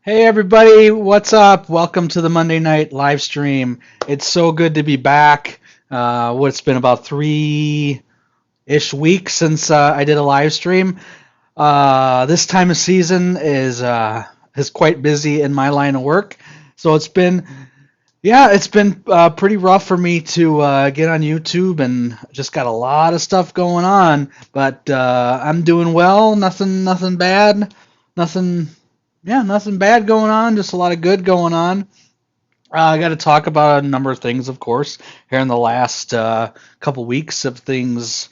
Hey everybody, what's up? Welcome to the Monday night live stream. It's so good to be back. It's been about 3-ish weeks since I did a live stream. This time of season is quite busy in my line of work, so it's been pretty rough for me to get on YouTube and just got a lot of stuff going on. But I'm doing well. Nothing bad. Nothing nothing bad going on, just a lot of good going on. I got to talk about a number of things, of course, here in the last couple weeks of things.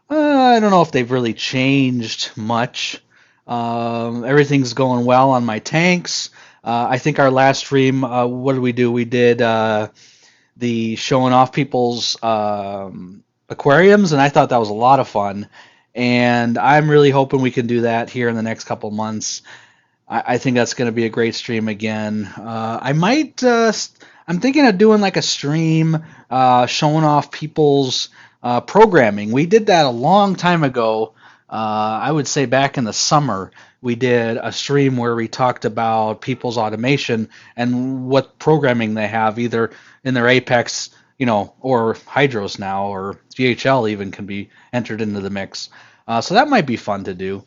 I don't know if they've really changed much. Everything's going well on my tanks. I think our last stream, what did we do? We did the showing off people's aquariums, and I thought that was a lot of fun. And I'm really hoping we can do that here in the next couple months. I think that's going to be a great stream again. I'm thinking of doing like a stream showing off people's programming. We did that a long time ago. I would say back in the summer, we did a stream where we talked about people's automation and what programming they have, either in their Apex, or Hydros now, or VHL even can be entered into the mix. So that might be fun to do.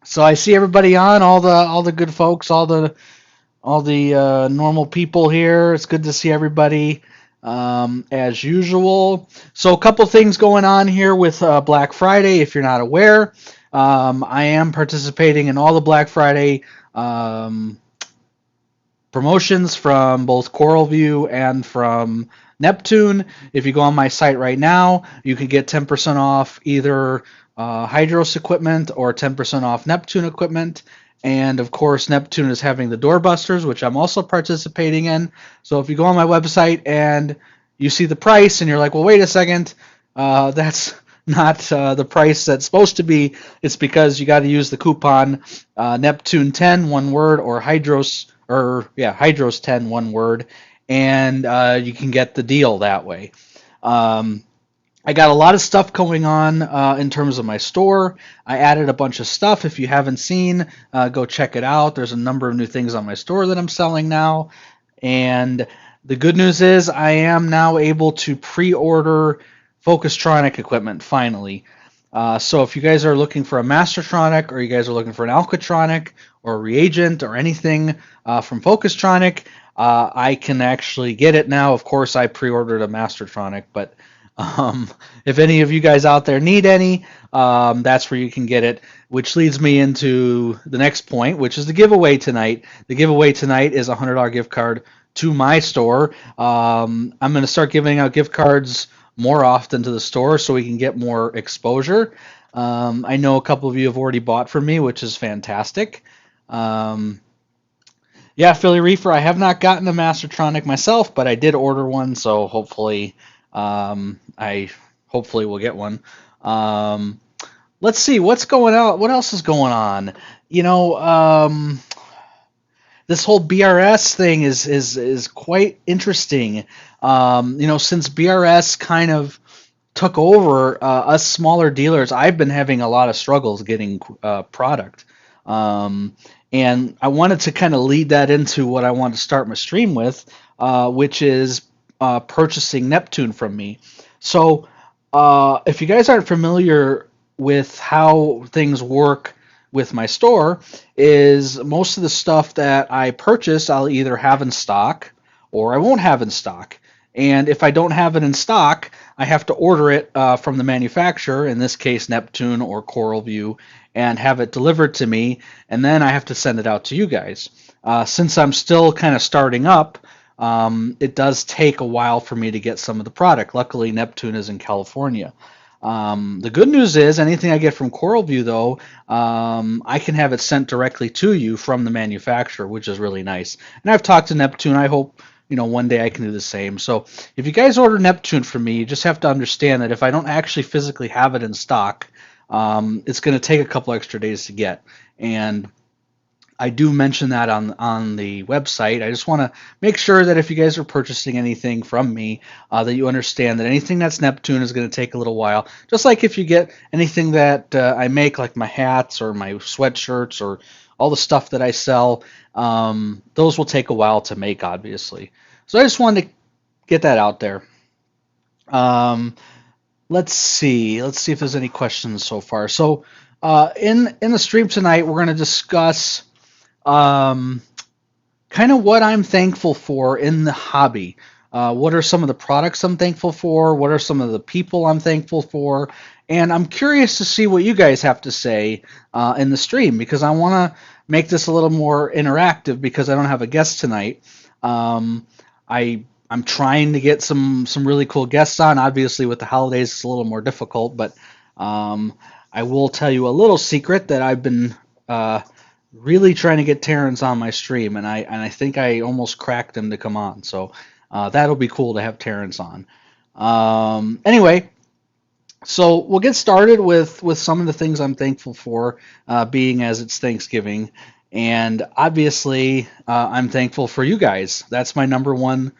So I see everybody on, all the good folks, all the normal people here. It's good to see everybody as usual. So a couple things going on here with Black Friday. If you're not aware, I am participating in all the Black Friday promotions from both CoralView and from Neptune. If you go on my site right now, you can get 10% off either Hydros equipment or 10% off Neptune equipment. And of course, Neptune is having the doorbusters, which I'm also participating in. So if you go on my website and you see the price and you're like, well, wait a second, that's not the price that's supposed to be. It's because you got to use the coupon Neptune 10, one word, or Hydros 10, one word, and you can get the deal that way. I got a lot of stuff going on in terms of my store. I added a bunch of stuff. If you haven't seen, go check it out. There's a number of new things on my store that I'm selling now. And the good news is I am now able to pre-order Focustronic equipment finally. So if you guys are looking for a Mastertronic, or you guys are looking for an Alcatronic or a reagent or anything from Focustronic, I can actually get it now. Of course, I pre-ordered a Mastertronic, but if any of you guys out there need any, that's where you can get it, which leads me into the next point, which is the giveaway tonight. The giveaway tonight is a $100 gift card to my store. I'm going to start giving out gift cards more often to the store so we can get more exposure. I know a couple of you have already bought from me, which is fantastic. Yeah, Philly Reefer, I have not gotten a Mastertronic myself, but I did order one, so I hopefully will get one. Let's see what's going on. What else is going on? You know, this whole BRS thing is quite interesting. Since BRS kind of took over us smaller dealers, I've been having a lot of struggles getting product. And I wanted to kind of lead that into what I want to start my stream with, which is purchasing Neptune from me. So if you guys aren't familiar with how things work with my store, is most of the stuff that I purchase I'll either have in stock or I won't have in stock. And if I don't have it in stock, I have to order it from the manufacturer, in this case Neptune or CoralView, and have it delivered to me, and then I have to send it out to you guys. Since I'm still kind of starting up, it does take a while for me to get some of the product. Luckily, Neptune is in California. The good news is anything I get from CoralView, though, I can have it sent directly to you from the manufacturer, which is really nice. And I've talked to Neptune. I hope one day I can do the same. So if you guys order Neptune from me, you just have to understand that if I don't actually physically have it in stock, it's going to take a couple extra days to get. And I do mention that on the website. I just want to make sure that if you guys are purchasing anything from me, that you understand that anything that's Neptune is going to take a little while. Just like if you get anything that I make, like my hats or my sweatshirts all the stuff that I sell, those will take a while to make, obviously. So I just wanted to get that out there. Um, let's see. Let's see if there's any questions so far. So in the stream tonight, we're going to discuss um, kind of what I'm thankful for in the hobby. What are some of the products I'm thankful for? What are some of the people I'm thankful for? And I'm curious to see what you guys have to say in the stream, because I want to make this a little more interactive because I don't have a guest tonight. I'm trying to get some really cool guests on. Obviously, with the holidays, it's a little more difficult, but I will tell you a little secret that I've been really trying to get Terrence on my stream, and I think I almost cracked him to come on. So that'll be cool to have Terrence on. Anyway, so we'll get started with some of the things I'm thankful for, being as it's Thanksgiving, and obviously I'm thankful for you guys. That's my number one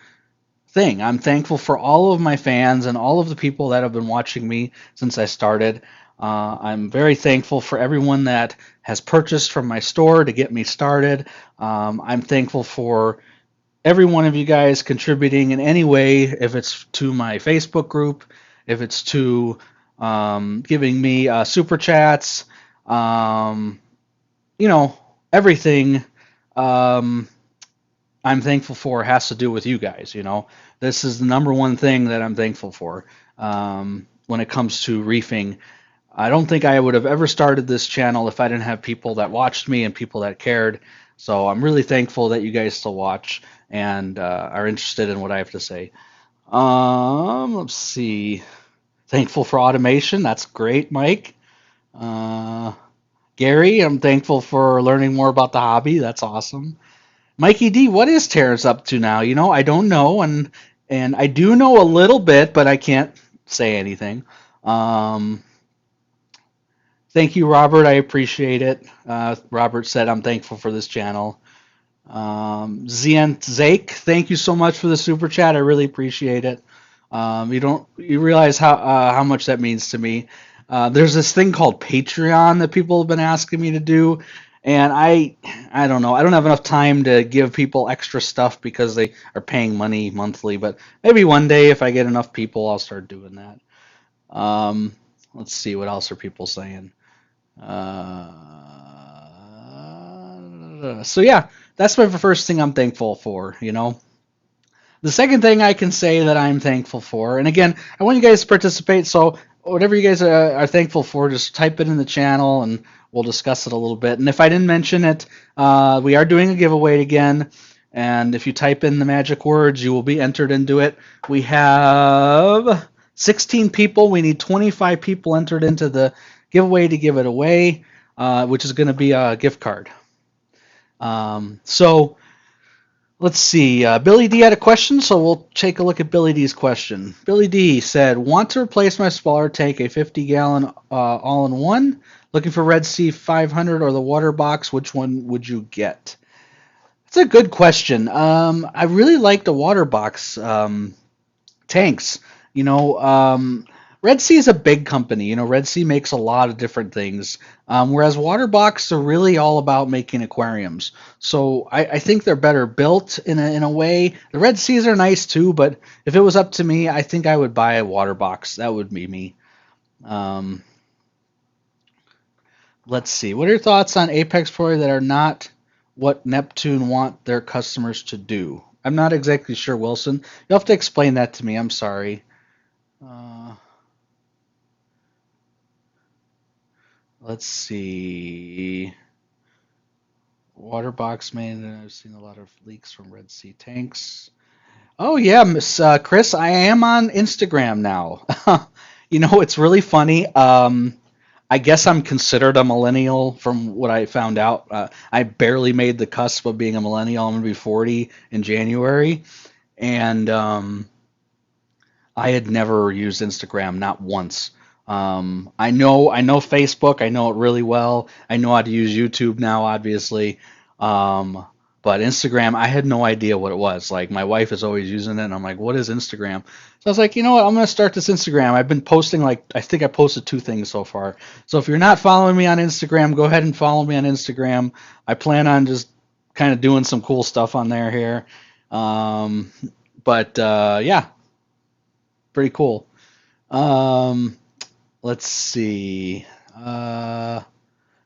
thing. I'm thankful for all of my fans and all of the people that have been watching me since I started. I'm very thankful for everyone that has purchased from my store to get me started. I'm thankful for every one of you guys contributing in any way, if it's to my Facebook group, if it's to giving me super chats, everything. I'm thankful for has to do with you guys. This is the number one thing that I'm thankful for when it comes to reefing. I don't think I would have ever started this channel if I didn't have people that watched me and people that cared. So I'm really thankful that you guys still watch and are interested in what I have to say. Let's see. Thankful for automation. That's great, Mike. Gary, I'm thankful for learning more about the hobby. That's awesome. Mikey D, what is Terrence up to now? I don't know, and I do know a little bit, but I can't say anything. Thank you, Robert. I appreciate it. Robert said I'm thankful for this channel. Zient Zake, thank you so much for the super chat. I really appreciate it. You realize how much that means to me. There's this thing called Patreon that people have been asking me to do, and I don't know. I don't have enough time to give people extra stuff because they are paying money monthly. But maybe one day, if I get enough people, I'll start doing that. Let's see, what else are people saying? So yeah, that's my first thing I'm thankful for. The second thing I can say that I'm thankful for, and again, I want you guys to participate. So whatever you guys are thankful for, just type it in the channel and we'll discuss it a little bit. And if I didn't mention it, we are doing a giveaway again. And if you type in the magic words, you will be entered into it. We have 16 people. We need 25 people entered into the giveaway to give it away, which is going to be a gift card. So let's see. Billy D had a question, so we'll take a look at Billy D's question. Billy D said, want to replace my spoiler tank, a 50-gallon all-in-one, looking for Red Sea 500 or the water box. Which one would you get? That's a good question. I really like the water box tanks. Red Sea is a big company. Red Sea makes a lot of different things, whereas Waterbox are really all about making aquariums. So I think they're better built in a way. The Red Seas are nice too, but if it was up to me, I think I would buy a Waterbox. That would be me. Let's see. What are your thoughts on Apex Pro that are not what Neptune want their customers to do? I'm not exactly sure, Wilson. You'll have to explain that to me. I'm sorry. Let's see. Water box man. I've seen a lot of leaks from Red Sea tanks. Oh yeah, Miss Chris, I am on Instagram now. It's really funny. I guess I'm considered a millennial from what I found out. I barely made the cusp of being a millennial. I'm gonna be 40 in January, and I had never used Instagram, not once. I know Facebook. I know it really well. I know how to use YouTube now, obviously. But But Instagram, I had no idea what it was. Like my wife is always using it, and I'm like, what is Instagram? So I was like, you know what? I'm gonna start this Instagram. I've been posting like I think I posted 2 things so far. So if you're not following me on Instagram, go ahead and follow me on Instagram. I plan on just kind of doing some cool stuff on there here. Um, but yeah, pretty cool. Um, let's see. Not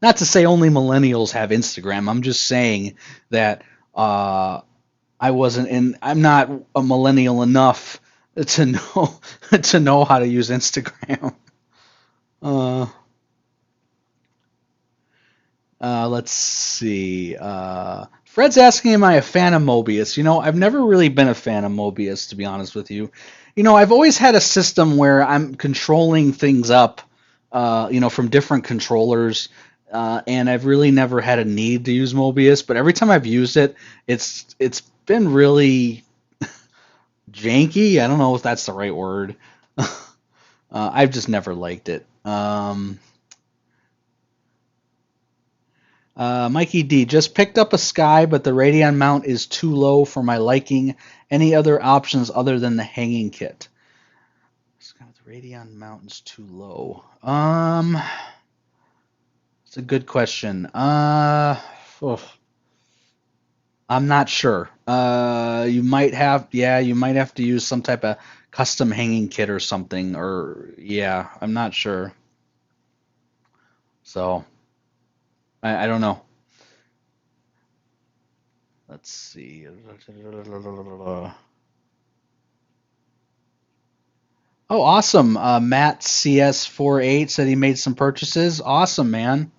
to say only millennials have Instagram. I'm just saying that I'm not a millennial enough to know to know how to use Instagram. Uh, let's see. Fred's asking, am I a fan of Mobius? I've never really been a fan of Mobius, to be honest with you. I've always had a system where I'm controlling things up, from different controllers, and I've really never had a need to use Mobius. But every time I've used it, it's been really janky. I don't know if that's the right word. I've just never liked it. Mikey D just picked up a Sky, but the Radeon mount is too low for my liking. Any other options other than the hanging kit? The Radeon mount is too low. It's a good question. I'm not sure. You might have to use some type of custom hanging kit or something, or yeah, I'm not sure. So I don't know. Let's see. Oh, awesome. Matt CS48 said he made some purchases. Awesome, man.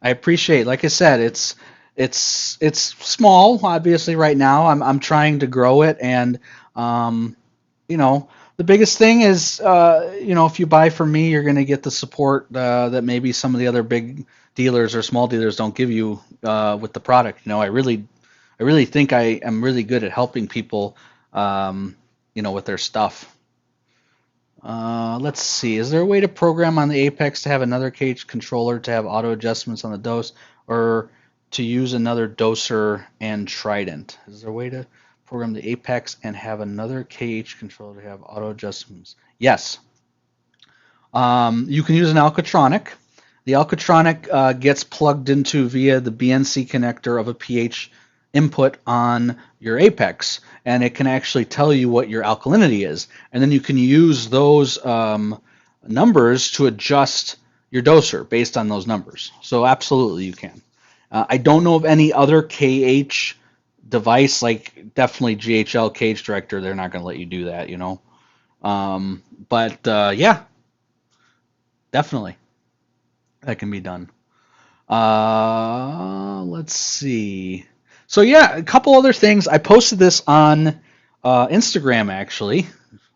I appreciate. Like I said, it's small. Obviously, right now, I'm trying to grow it, and the biggest thing is, if you buy from me, you're going to get the support that maybe some of the other big dealers or small dealers don't give you with the product. I really think I am really good at helping people, with their stuff. Let's see. Is there a way to program on the Apex to have another cage controller to have auto adjustments on the dose, or to use another doser and Trident? Is there a way to program the Apex and have another cage controller to have auto adjustments? Yes. You can use an Alcatronic. The Alcatronic gets plugged into via the BNC connector of a pH input on your Apex, and it can actually tell you what your alkalinity is, and then you can use those numbers to adjust your doser based on those numbers. So absolutely you can. I don't know of any other KH device, like definitely GHL Cage Director, they're not going to let you do that, but yeah, definitely that can be done. Let's see. So yeah, a couple other things. I posted this on Instagram, actually.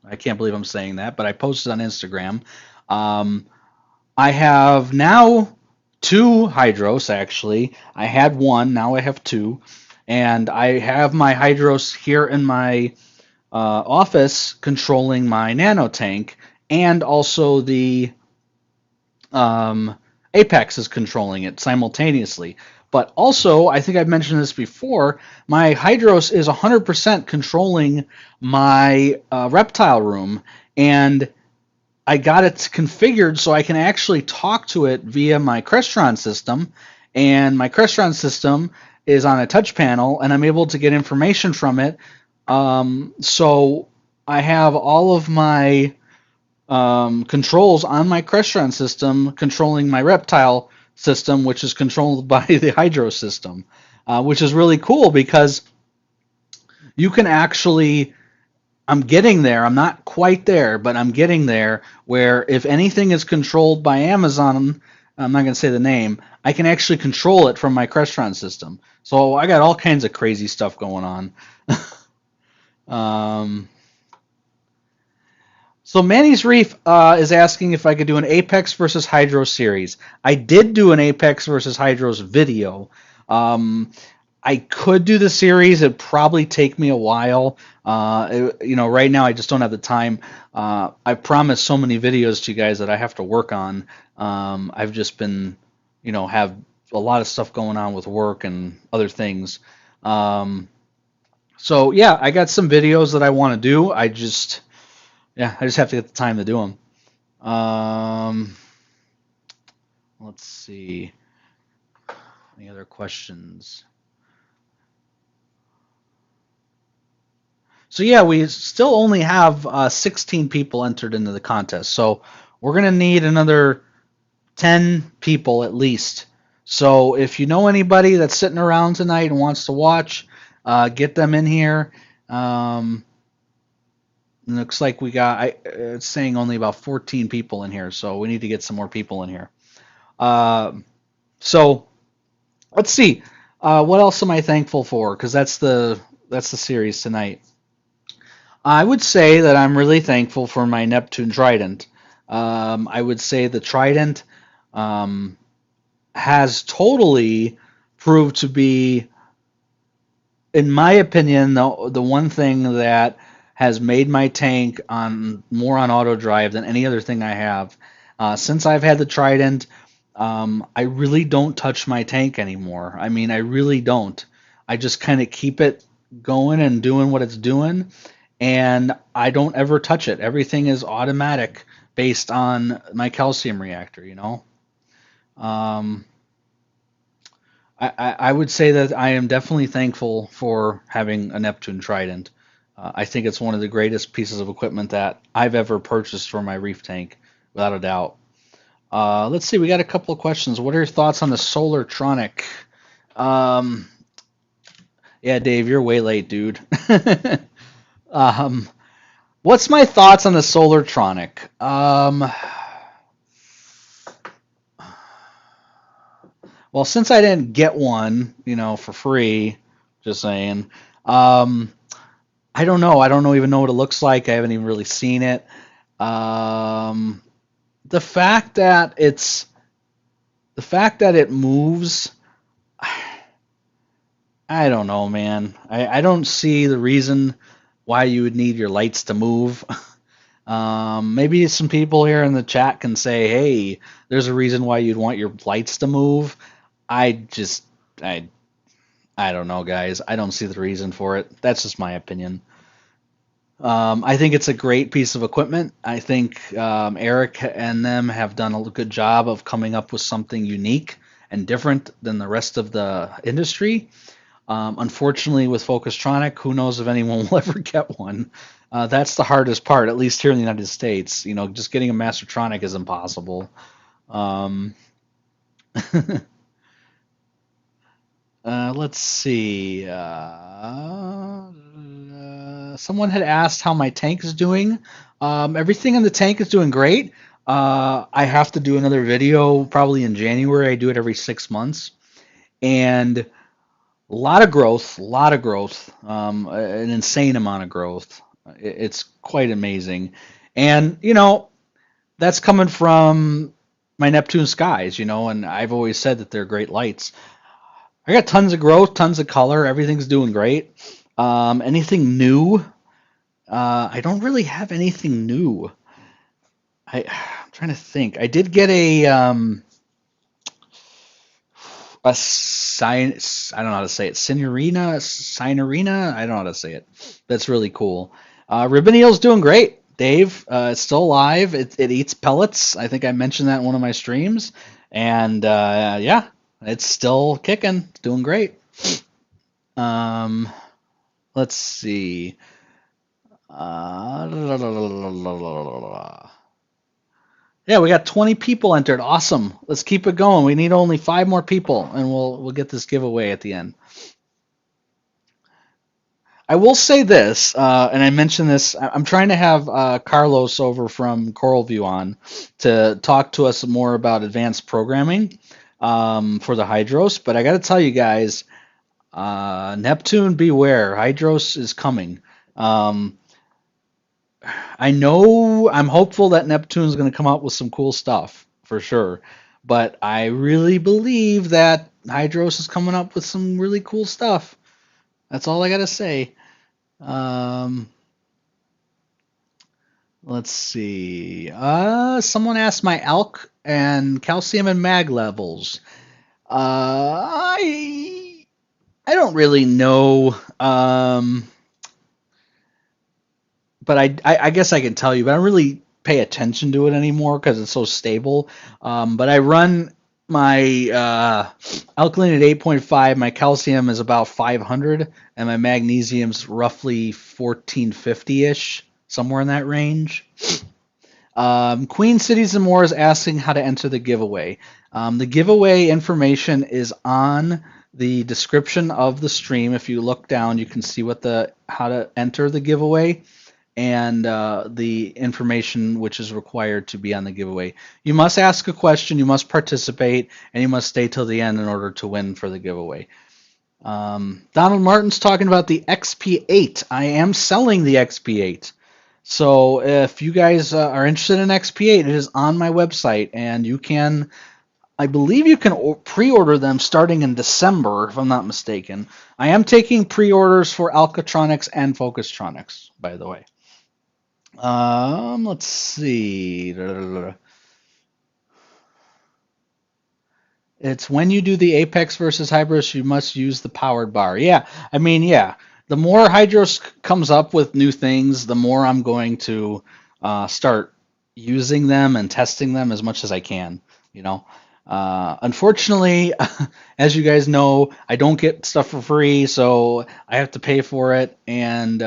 I can't believe I'm saying that, but I posted on Instagram. I have now 2 Hydros, actually. I had 1, now I have 2. And I have my Hydros here in my office controlling my nano tank, and also the Apex is controlling it simultaneously. But also, I think I've mentioned this before, my Hydros is 100% controlling my reptile room, and I got it configured so I can actually talk to it via my Crestron system, and my Crestron system is on a touch panel, and I'm able to get information from it. So I have all of my controls on my Crestron system controlling my reptile system, which is controlled by the Hydro system, which is really cool because you can actually, I'm getting there, I'm not quite there, but I'm getting there, where if anything is controlled by Amazon, I'm not going to say the name, I can actually control it from my Crestron system. So I got all kinds of crazy stuff going on. So Manny's Reef is asking if I could do an Apex versus Hydro series. I did do an Apex versus Hydros video. I could do the series. It'd probably take me a while. Right now I just don't have the time. I promised so many videos to you guys that I have to work on. I've just been, have a lot of stuff going on with work and other things. So yeah, I got some videos that I want to do. I just have to get the time to do them. Let's see. Any other questions? So yeah, we still only have 16 people entered into the contest. So we're gonna need another 10 people at least. So if you know anybody that's sitting around tonight and wants to watch, get them in here. Looks like we got, it's saying only about 14 people in here, so we need to get some more people in here. So let's see. What else am I thankful for? Because that's the series tonight. I would say that I'm really thankful for my Neptune Trident. I would say the Trident has totally proved to be, in my opinion, the one thing that has made my tank more on auto drive than any other thing I have. Since I've had the Trident, I really don't touch my tank anymore. I mean, I really don't. I just kind of keep it going and doing what it's doing, and I don't ever touch it. Everything is automatic based on my calcium reactor, you know. I would say that I am definitely thankful for having a Neptune Trident. I think it's one of the greatest pieces of equipment that I've ever purchased for my reef tank, without a doubt. Let's see, we got a couple of questions. What are your thoughts on the Solartronic? Yeah, Dave, you're way late, dude. What's my thoughts on the Solartronic? Well, since I didn't get one, for free, just saying, I don't know. I don't even know what it looks like. I haven't even really seen it. The fact that it moves, I don't know, man. I don't see the reason why you would need your lights to move. Maybe some people here in the chat can say, hey, there's a reason why you'd want your lights to move. I don't know, guys. I don't see the reason for it. That's just my opinion. I think it's a great piece of equipment. I think Eric and them have done a good job of coming up with something unique and different than the rest of the industry. Unfortunately, with Focustronic, who knows if anyone will ever get one. That's the hardest part, at least here in the United States. Just getting a Mastertronic is impossible. Let's see. Someone had asked how my tank is doing. Everything in the tank is doing great. I have to do another video probably in January. I do it every 6 months. And a lot of growth, an insane amount of growth. It's quite amazing. And, that's coming from my Neptune skies, and I've always said that they're great lights. I got tons of growth, tons of color. Everything's doing great. Anything new? I don't really have anything new. I'm trying to think. I did get a sign. I don't know how to say it. Signorina. I don't know how to say it. That's really cool. Ribbon eel's doing great. Dave, it's still alive. It eats pellets. I think I mentioned that in one of my streams. And yeah, it's still kicking. It's doing great. Let's see. Yeah, we got 20 people entered. Awesome. Let's keep it going. We need only 5 more people, and we'll get this giveaway at the end. I will say this, and I mentioned this. I'm trying to have Carlos over from CoralView on to talk to us more about advanced programming for the Hydros. But I got to tell you guys, Neptune, beware. Hydros is coming. I know I'm hopeful that Neptune's going to come out with some cool stuff for sure, but I really believe that Hydros is coming up with some really cool stuff. That's all I got to say. Let's see. Someone asked my ALK and calcium and mag levels. I don't really know, but I guess I can tell you, but I don't really pay attention to it anymore because it's so stable. But I run my alkaline at 8.5, my calcium is about 500, and my magnesium's roughly 1450-ish, somewhere in that range. Queen Cities and More is asking how to enter the giveaway. The giveaway information is on the description of the stream. If you look down, you can see how to enter the giveaway and the information which is required to be on the giveaway. You must ask a question, you must participate, and you must stay till the end in order to win for the giveaway. Donald Martin's talking about the XP8. I am selling the XP8. So if you guys are interested in XP8, it is on my website, and I believe you can pre-order them starting in December, if I'm not mistaken. I am taking pre-orders for Alcatronics and Focustronics, by the way. Let's see. It's when you do the Apex versus Hybris, you must use the powered bar. Yeah, I mean, yeah. The more Hydros comes up with new things, the more I'm going to start using them and testing them as much as I can. You know, unfortunately, as you guys know, I don't get stuff for free, so I have to pay for it, and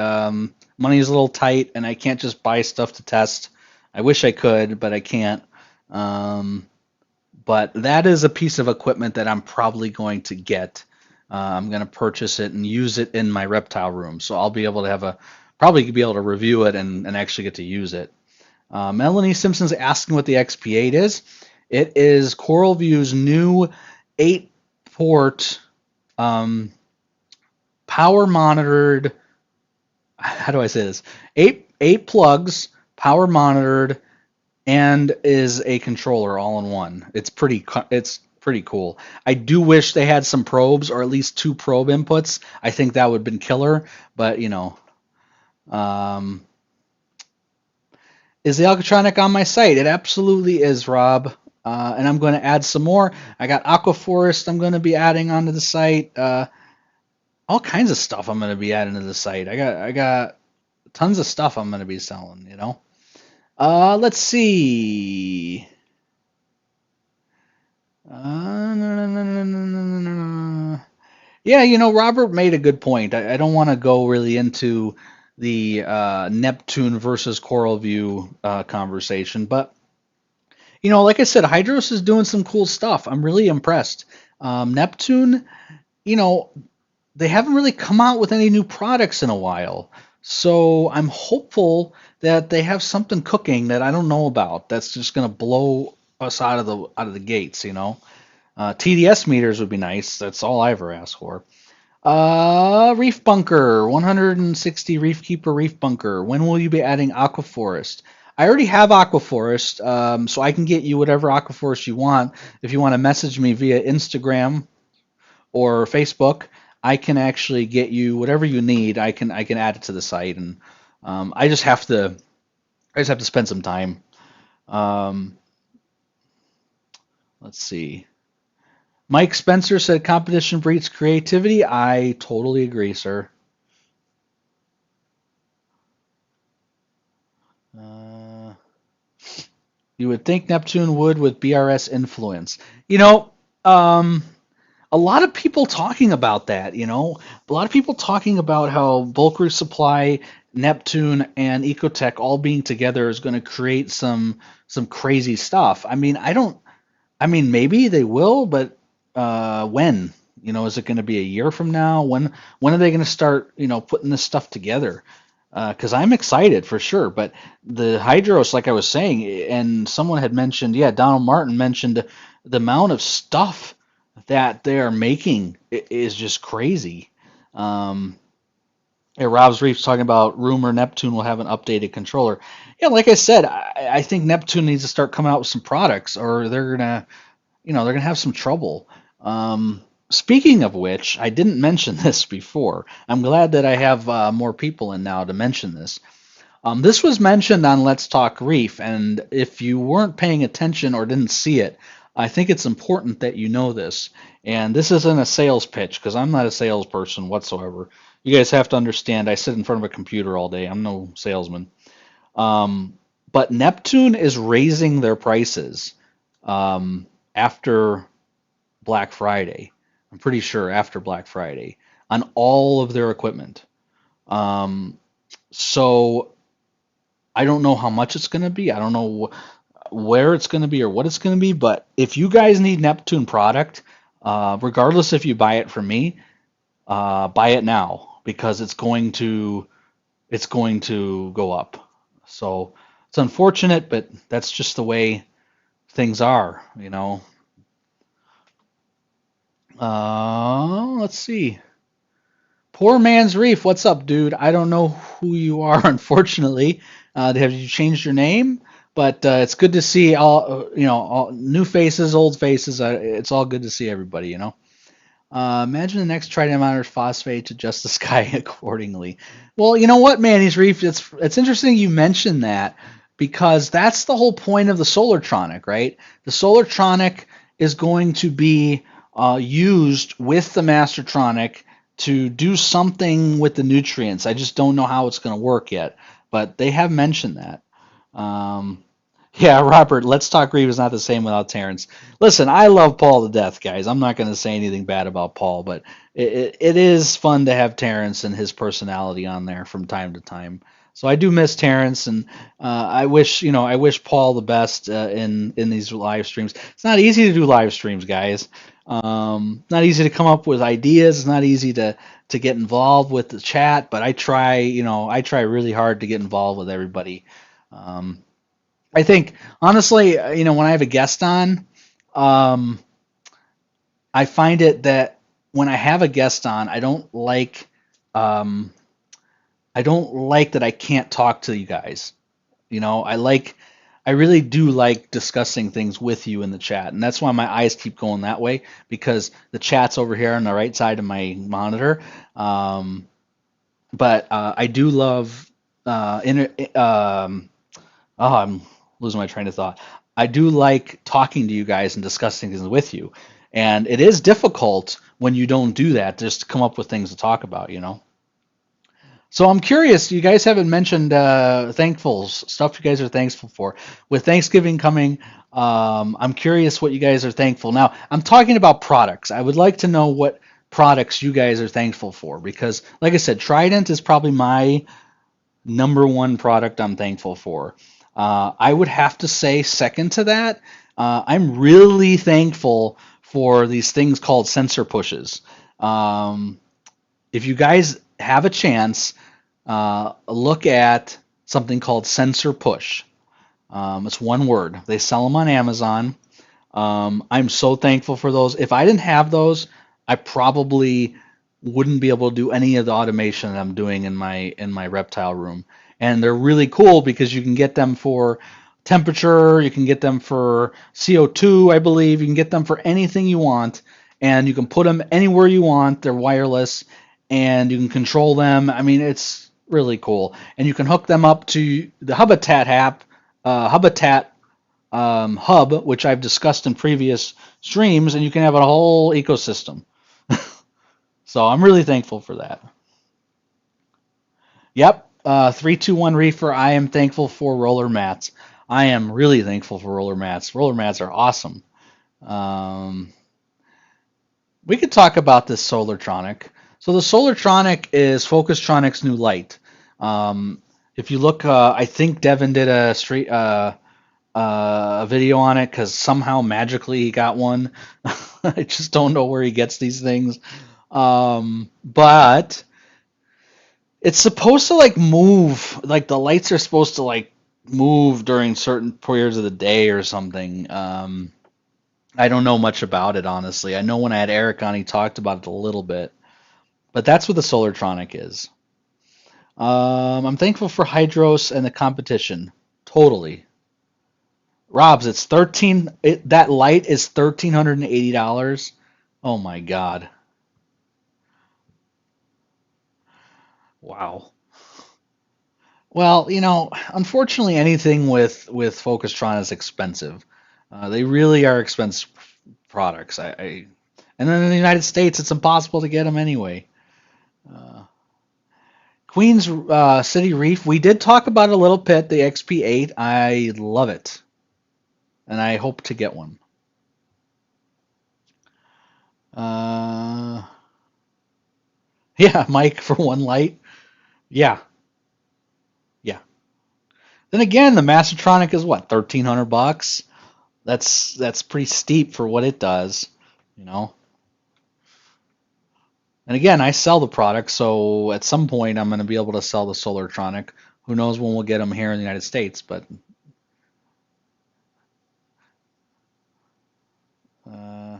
money is a little tight, and I can't just buy stuff to test. I wish I could, but I can't. But that is a piece of equipment that I'm probably going to get. I'm going to purchase it and use it in my reptile room, so I'll be able to probably be able to review it and actually get to use it. Melanie Simpson's asking what the XP8 is. It is CoralView's new 8-port power monitored. How do I say this? Eight plugs, power monitored, and is a controller all in one. It's pretty cool. I do wish they had some probes, or at least 2 probe inputs. I think that would have been killer, but you know. Is the Alcatronic on my site? It absolutely is, Rob. And I'm going to add some more. I got Aquaforest I'm going to be adding onto the site. All kinds of stuff I'm going to be adding to the site. I got tons of stuff I'm going to be selling, you know. Let's see. Yeah, you know, Robert made a good point. I don't want to go really into the Neptune versus CoralView conversation, but you know, like I said, Hydros is doing some cool stuff. I'm really impressed. Neptune, you know, they haven't really come out with any new products in a while, so I'm hopeful that they have something cooking that I don't know about that's just going to blow us out of the gates, you know. TDS meters would be nice. That's all I ever asked for. Reef Bunker, 160 Reef Keeper Reef Bunker. When will you be adding Aquaforest? I already have Aquaforest, so I can get you whatever Aquaforest you want. If you want to message me via Instagram or Facebook, I can actually get you whatever you need. I can add it to the site, and I just have to spend some time. Let's see. Mike Spencer said competition breeds creativity. I totally agree, sir. You would think Neptune would with BRS influence. You know, a lot of people talking about that, you know. A lot of people talking about how Bulk Reef Supply, Neptune, and Ecotech all being together is going to create some crazy stuff. I mean, maybe they will, but when? You know, is it going to be a year from now? When are they going to start, you know, putting this stuff together? Because I'm excited for sure. But the Hydros, like I was saying, and someone had mentioned, yeah, Donald Martin mentioned the amount of stuff that they are making is just crazy. Rob's Reef's talking about rumor Neptune will have an updated controller. Yeah, like I said, I think Neptune needs to start coming out with some products, or they're gonna have some trouble. Speaking of which, I didn't mention this before. I'm glad that I have more people in now to mention this. This was mentioned on Let's Talk Reef, and if you weren't paying attention or didn't see it, I think it's important that you know this. And this isn't a sales pitch because I'm not a salesperson whatsoever. You guys have to understand, I sit in front of a computer all day. I'm no salesman. Um, but Neptune is raising their prices after Black Friday. I'm pretty sure after Black Friday on all of their equipment. Um, so I don't know how much it's going to be. I don't know where it's going to be or what it's going to be. But if you guys need Neptune product, regardless if you buy it from me, buy it now because it's going to go up. So it's unfortunate, but that's just the way things are, you know. Let's see. Poor man's Reef, what's up, dude? I don't know who you are, unfortunately. Have you changed your name? But it's good to see all, all new faces, old faces. It's all good to see everybody, you know. Imagine the next Trident monitors phosphate to adjust the sky accordingly. Well, you know what, Manny's Reef? It's interesting you mentioned that because that's the whole point of the Solartronic, right? The Solartronic is going to be used with the Mastertronic to do something with the nutrients. I just don't know how it's going to work yet, but they have mentioned that. Um, yeah, Robert, Let's Talk Reef is not the same without Terrence. Listen, I love Paul to death, guys. I'm not going to say anything bad about Paul, but it is fun to have Terrence and his personality on there from time to time. So I do miss Terrence, and I wish Paul the best in these live streams. It's not easy to do live streams, guys. Not easy to come up with ideas. It's not easy to get involved with the chat, but I try really hard to get involved with everybody. Um, I think honestly, when I have a guest on, um, I find it that when I have a guest on, um, I don't like that I can't talk to you guys. I really do like discussing things with you in the chat, and that's why my eyes keep going that way because the chat's over here on the right side of my monitor. Um, but I do love Oh, I'm losing my train of thought. I do like talking to you guys and discussing things with you. And it is difficult when you don't do that, just to come up with things to talk about, you know? So I'm curious, you guys haven't mentioned thankfuls, stuff you guys are thankful for. With Thanksgiving coming, I'm curious what you guys are thankful. Now, I'm talking about products. I would like to know what products you guys are thankful for because, like I said, Trident is probably my number one product I'm thankful for. I would have to say, second to that, I'm really thankful for these things called sensor pushes. Um, if you guys have a chance, look at something called sensor push. It's one word. They sell them on Amazon. I'm so thankful for those. If I didn't have those, I probably wouldn't be able to do any of the automation that I'm doing in my reptile room. And they're really cool because you can get them for temperature, you can get them for CO2, I believe, you can get them for anything you want, and you can put them anywhere you want. They're wireless, and you can control them. I mean, it's really cool. And you can hook them up to the Habitat app, Habitat hub, which I've discussed in previous streams, and you can have a whole ecosystem. So I'm really thankful for that. Yep, 321 Reefer. I am thankful for roller mats. I am really thankful for roller mats. Roller mats are awesome. Um, we could talk about this Solartronic. So the Solartronic is Focustronic's new light. Um, if you look, I think Devin did a video on it because somehow magically he got one. I just don't know where he gets these things. But it's supposed to like move, like the lights are supposed to like move during certain periods of the day or something. I don't know much about it, honestly. I know when I had Eric on, he talked about it a little bit, but that's what the Solartronic is. I'm thankful for Hydros and the competition. Totally. Rob's, it's 13. That light is $1,380. Oh my God. Wow. Well, unfortunately, anything with Focustron is expensive. They really are expensive products. And then in the United States, it's impossible to get them anyway. Uh, Queens City Reef, we did talk about it a little bit, the XP8. I love it, and I hope to get one. Uh, yeah, Mike for one light. Yeah, yeah. Then again, the Mastertronic is what, 1,300 bucks? That's pretty steep for what it does, you know. And again, I sell the product, so at some point I'm going to be able to sell the Solartronic. Who knows when we'll get them here in the United States, but uh,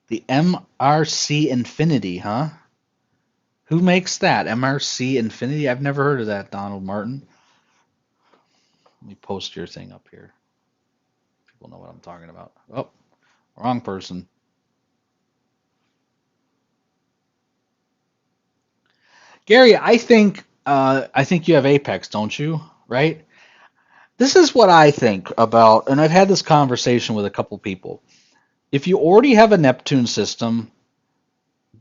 the MRC Infinity, huh? Who makes that? MRC Infinity? I've never heard of that, Donald Martin. Let me post your thing up here. People know what I'm talking about. Oh, wrong person. Gary, I think you have Apex, don't you? Right? This is what I think about, and I've had this conversation with a couple people. If you already have a Neptune system,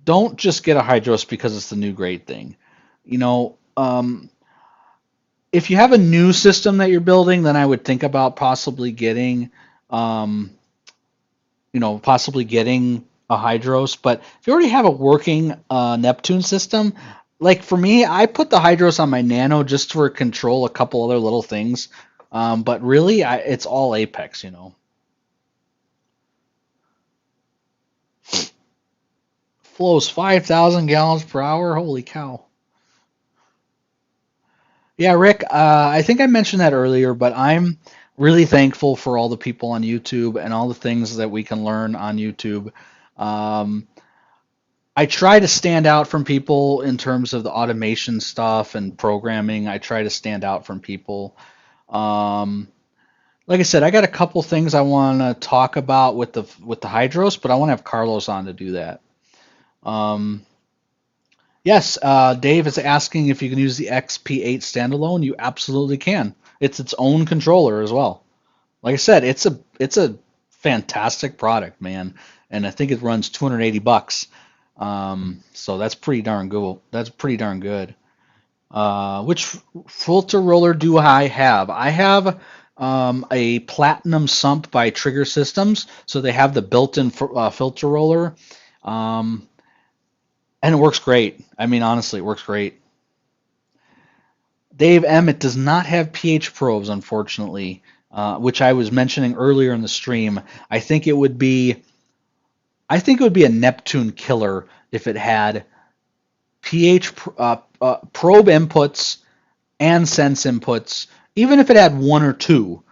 don't just get a Hydros because it's the new great thing. You know, if you have a new system that you're building, then I would think about um, possibly getting a Hydros. But if you already have a working Neptune system, like for me, I put the Hydros on my Nano just for control a couple other little things. But really, it's all Apex, you know. Flows 5,000 gallons per hour. Holy cow. Yeah, Rick, I think I mentioned that earlier, but I'm really thankful for all the people on YouTube and all the things that we can learn on YouTube. Um, I try to stand out from people in terms of the automation stuff and programming. I try to stand out from people. Um, like I said, I got a couple things I want to talk about with the Hydros, but I want to have Carlos on to do that. Um, Yes, Dave is asking if you can use the XP8 standalone. You absolutely can. It's its own controller as well. Like I said, it's a fantastic product, man, and I think it runs 280 bucks. So that's pretty darn good. That's pretty darn good. Which filter roller do I have? I have a Platinum Sump by Trigger Systems, so they have the built-in filter roller. Um, and it works great. I mean, honestly, it works great. Dave Emmett does not have pH probes, unfortunately, which I was mentioning earlier in the stream. I think it would be, I think it would be a Neptune killer if it had pH probe inputs and sense inputs. Even if it had one or two,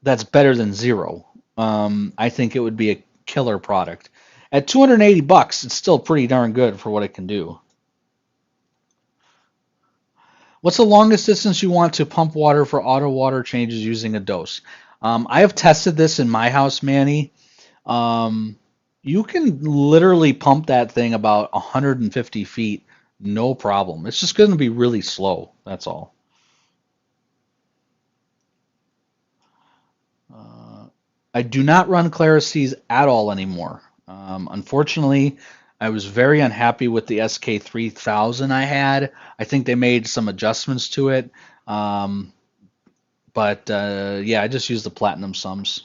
that's better than zero. I think it would be a killer product. At 280 bucks, it's still pretty darn good for what it can do. What's the longest distance you want to pump water for auto water changes using a dose? I have tested this in my house, Manny. Um, you can literally pump that thing about 150 feet, no problem. It's just going to be really slow. That's all. Uh, I do not run Clarices at all anymore. Unfortunately, I was very unhappy with the SK3000 I had. I think they made some adjustments to it. Um, But yeah, I just use the platinum sums.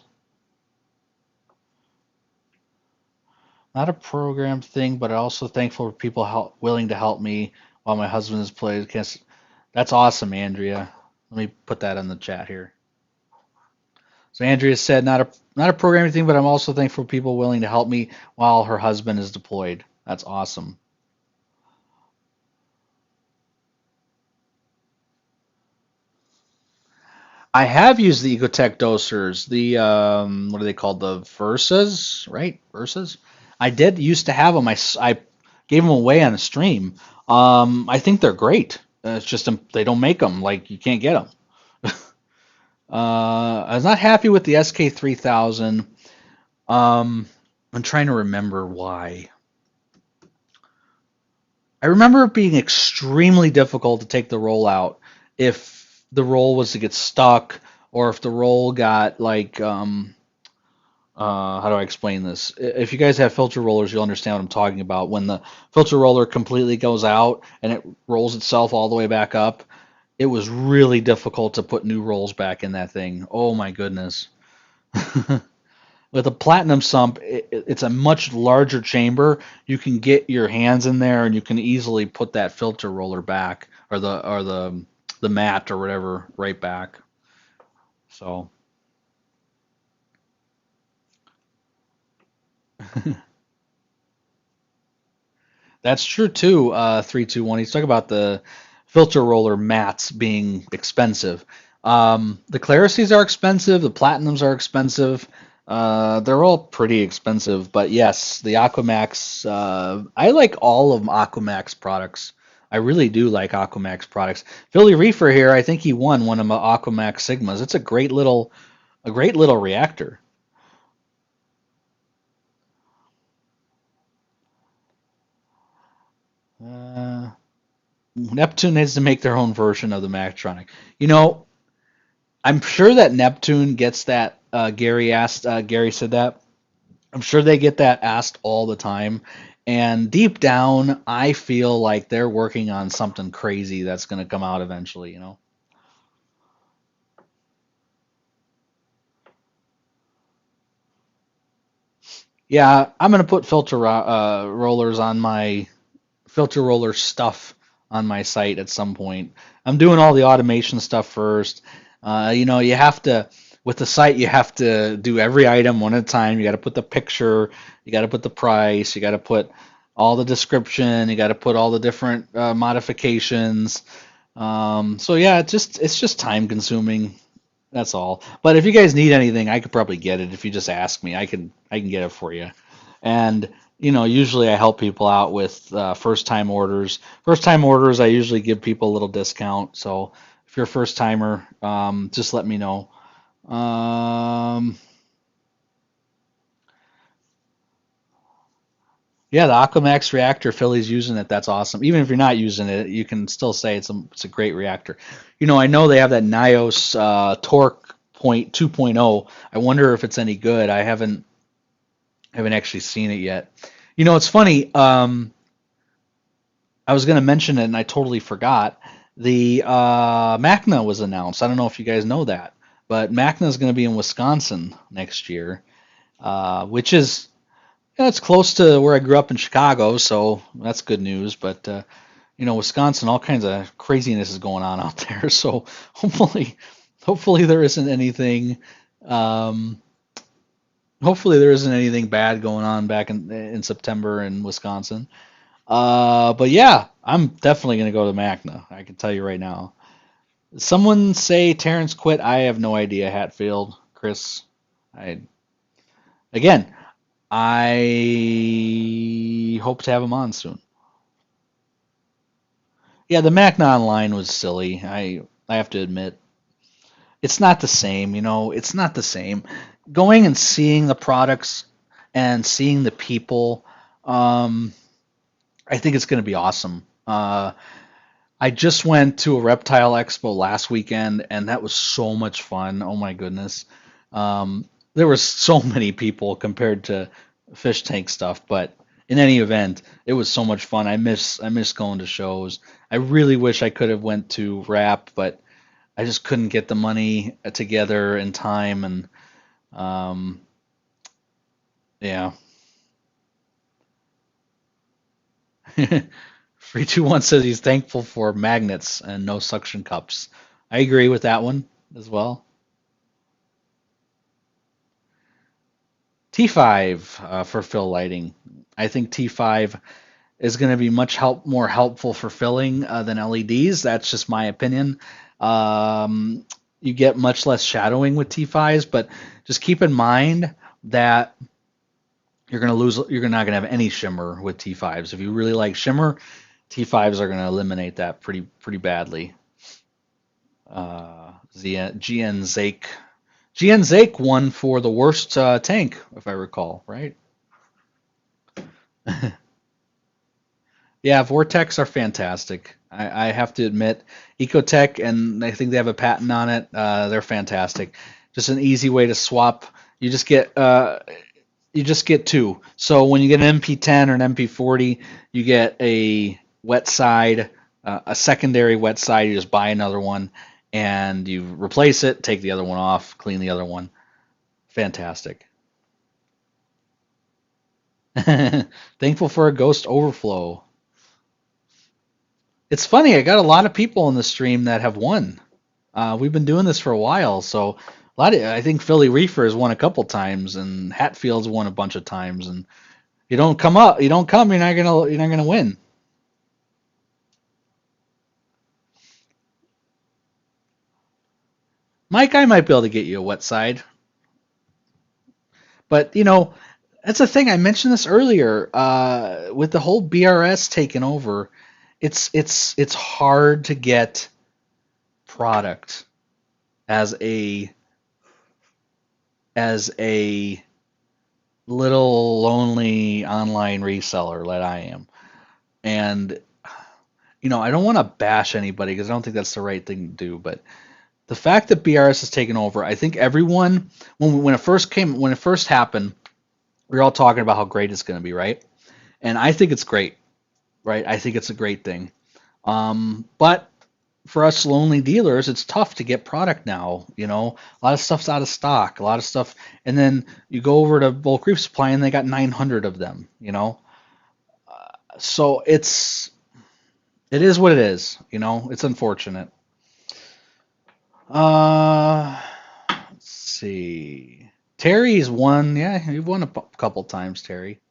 Not a program thing, but I'm also thankful for people willing to help me while my husband is playing. That's awesome, Andrea. Let me put that in the chat here. So Andrea said, not a programming thing, but I'm also thankful for people willing to help me while her husband is deployed. That's awesome. I have used the Ecotech dosers, the what are they called? The Versas, right? Versas. I did used to have them. I gave them away on a stream. I think they're great. It's just they don't make them. Like you can't get them. I was not happy with the SK3000. I'm trying to remember why. I remember it being extremely difficult to take the roll out if the roll was to get stuck or if the roll got like how do I explain this? If you guys have filter rollers, you'll understand what I'm talking about. When the filter roller completely goes out and it rolls itself all the way back up, it was really difficult to put new rolls back in that thing. Oh my goodness. With a platinum sump, it's a much larger chamber. You can get your hands in there and you can easily put that filter roller back, or the mat or whatever right back. So that's true too. 321. He's talking about the filter roller mats being expensive. The Clarices are expensive. The Platinums are expensive. They're all pretty expensive. But yes, the Aquamax. I like all of Aquamax products. I really do like Aquamax products. Philly Reefer here. I think he won one of my Aquamax Sigmas. It's a great little reactor. Uh, Neptune needs to make their own version of the Maxtronic. You know, I'm sure that Neptune gets that. Gary asked. Gary said that. I'm sure they get that asked all the time. And deep down, I feel like they're working on something crazy that's going to come out eventually. Yeah, I'm going to put rollers on my filter roller stuff on my site at some point. I'm doing all the automation stuff first. You have to, with the site, you have to do every item one at a time. You got to put the picture, you got to put the price, you got to put all the description, you got to put all the different modifications. So yeah, it's just time consuming. That's all. But if you guys need anything, I could probably get it if you just ask me. I can get it for you. And usually I help people out with first time orders. First time orders, I usually give people a little discount. So if you're a first timer, just let me know. Um, yeah, the Aquamax reactor, Philly's using it. That's awesome. Even if you're not using it, you can still say it's a great reactor. I know they have that Nios Torque Point 2.0. I wonder if it's any good. I haven't actually seen it yet. It's funny. I was going to mention it and I totally forgot. The Macna was announced. I don't know if you guys know that, but Macna is going to be in Wisconsin next year, which is it's close to where I grew up in Chicago, so that's good news. But Wisconsin, all kinds of craziness is going on out there. So hopefully there isn't anything. Um, Hopefully there isn't anything bad going on back in September in Wisconsin. But yeah, I'm definitely gonna go to Macna. I can tell you right now. Someone say Terrence quit. I have no idea. Hatfield, Chris. I again. I hope to have him on soon. Yeah, the Macna Online was silly. I have to admit, it's not the same. It's not the same. Going and seeing the products and seeing the people, um, I think it's going to be awesome. I just went to a reptile expo last weekend, and that was so much fun. Oh my goodness. There was so many people compared to fish tank stuff, but in any event, it was so much fun. I miss going to shows. I really wish I could have went to RAP, but I just couldn't get the money together in time, and um, yeah. 321 says he's thankful for magnets and no suction cups. I agree with that one as well. T5 for fill lighting. I think T5 is going to be more helpful for filling than LEDs. That's just my opinion. You get much less shadowing with T5s, but just keep in mind that you're not going to have any shimmer with T5s. If you really like shimmer, T5s are going to eliminate that pretty badly. GN Zake. GN Zake won for the worst tank, if I recall, right? Yeah, Vortex are fantastic. I have to admit, Ecotech, and I think they have a patent on it. They're fantastic. Just an easy way to swap. You just get two. So when you get an MP10 or an MP40, you get a wet side, a secondary wet side. You just buy another one, and you replace it, take the other one off, clean the other one. Fantastic. Thankful for a ghost overflow. It's funny, I got a lot of people in the stream that have won. We've been doing this for a while, so I think Philly Reefer has won a couple times, and Hatfield's won a bunch of times. And you don't come, you're not gonna win. Mike, I might be able to get you a wet side, but that's the thing. I mentioned this earlier. With the whole BRS taking over, it's hard to get product as a little lonely online reseller that I am. And I don't want to bash anybody because I don't think that's the right thing to do, but the fact that BRS has taken over, I think everyone when it first happened, we were all talking about how great it's going to be, right? And I think it's great, right? I think it's a great thing. But for us lonely dealers, it's tough to get product now. A lot of stuff's out of stock, a lot of stuff, and then you go over to Bulk Reef Supply and they got 900 of them. So it is what it is. It's unfortunate. Let's see. Terry's won. Yeah, you've won a couple times, Terry.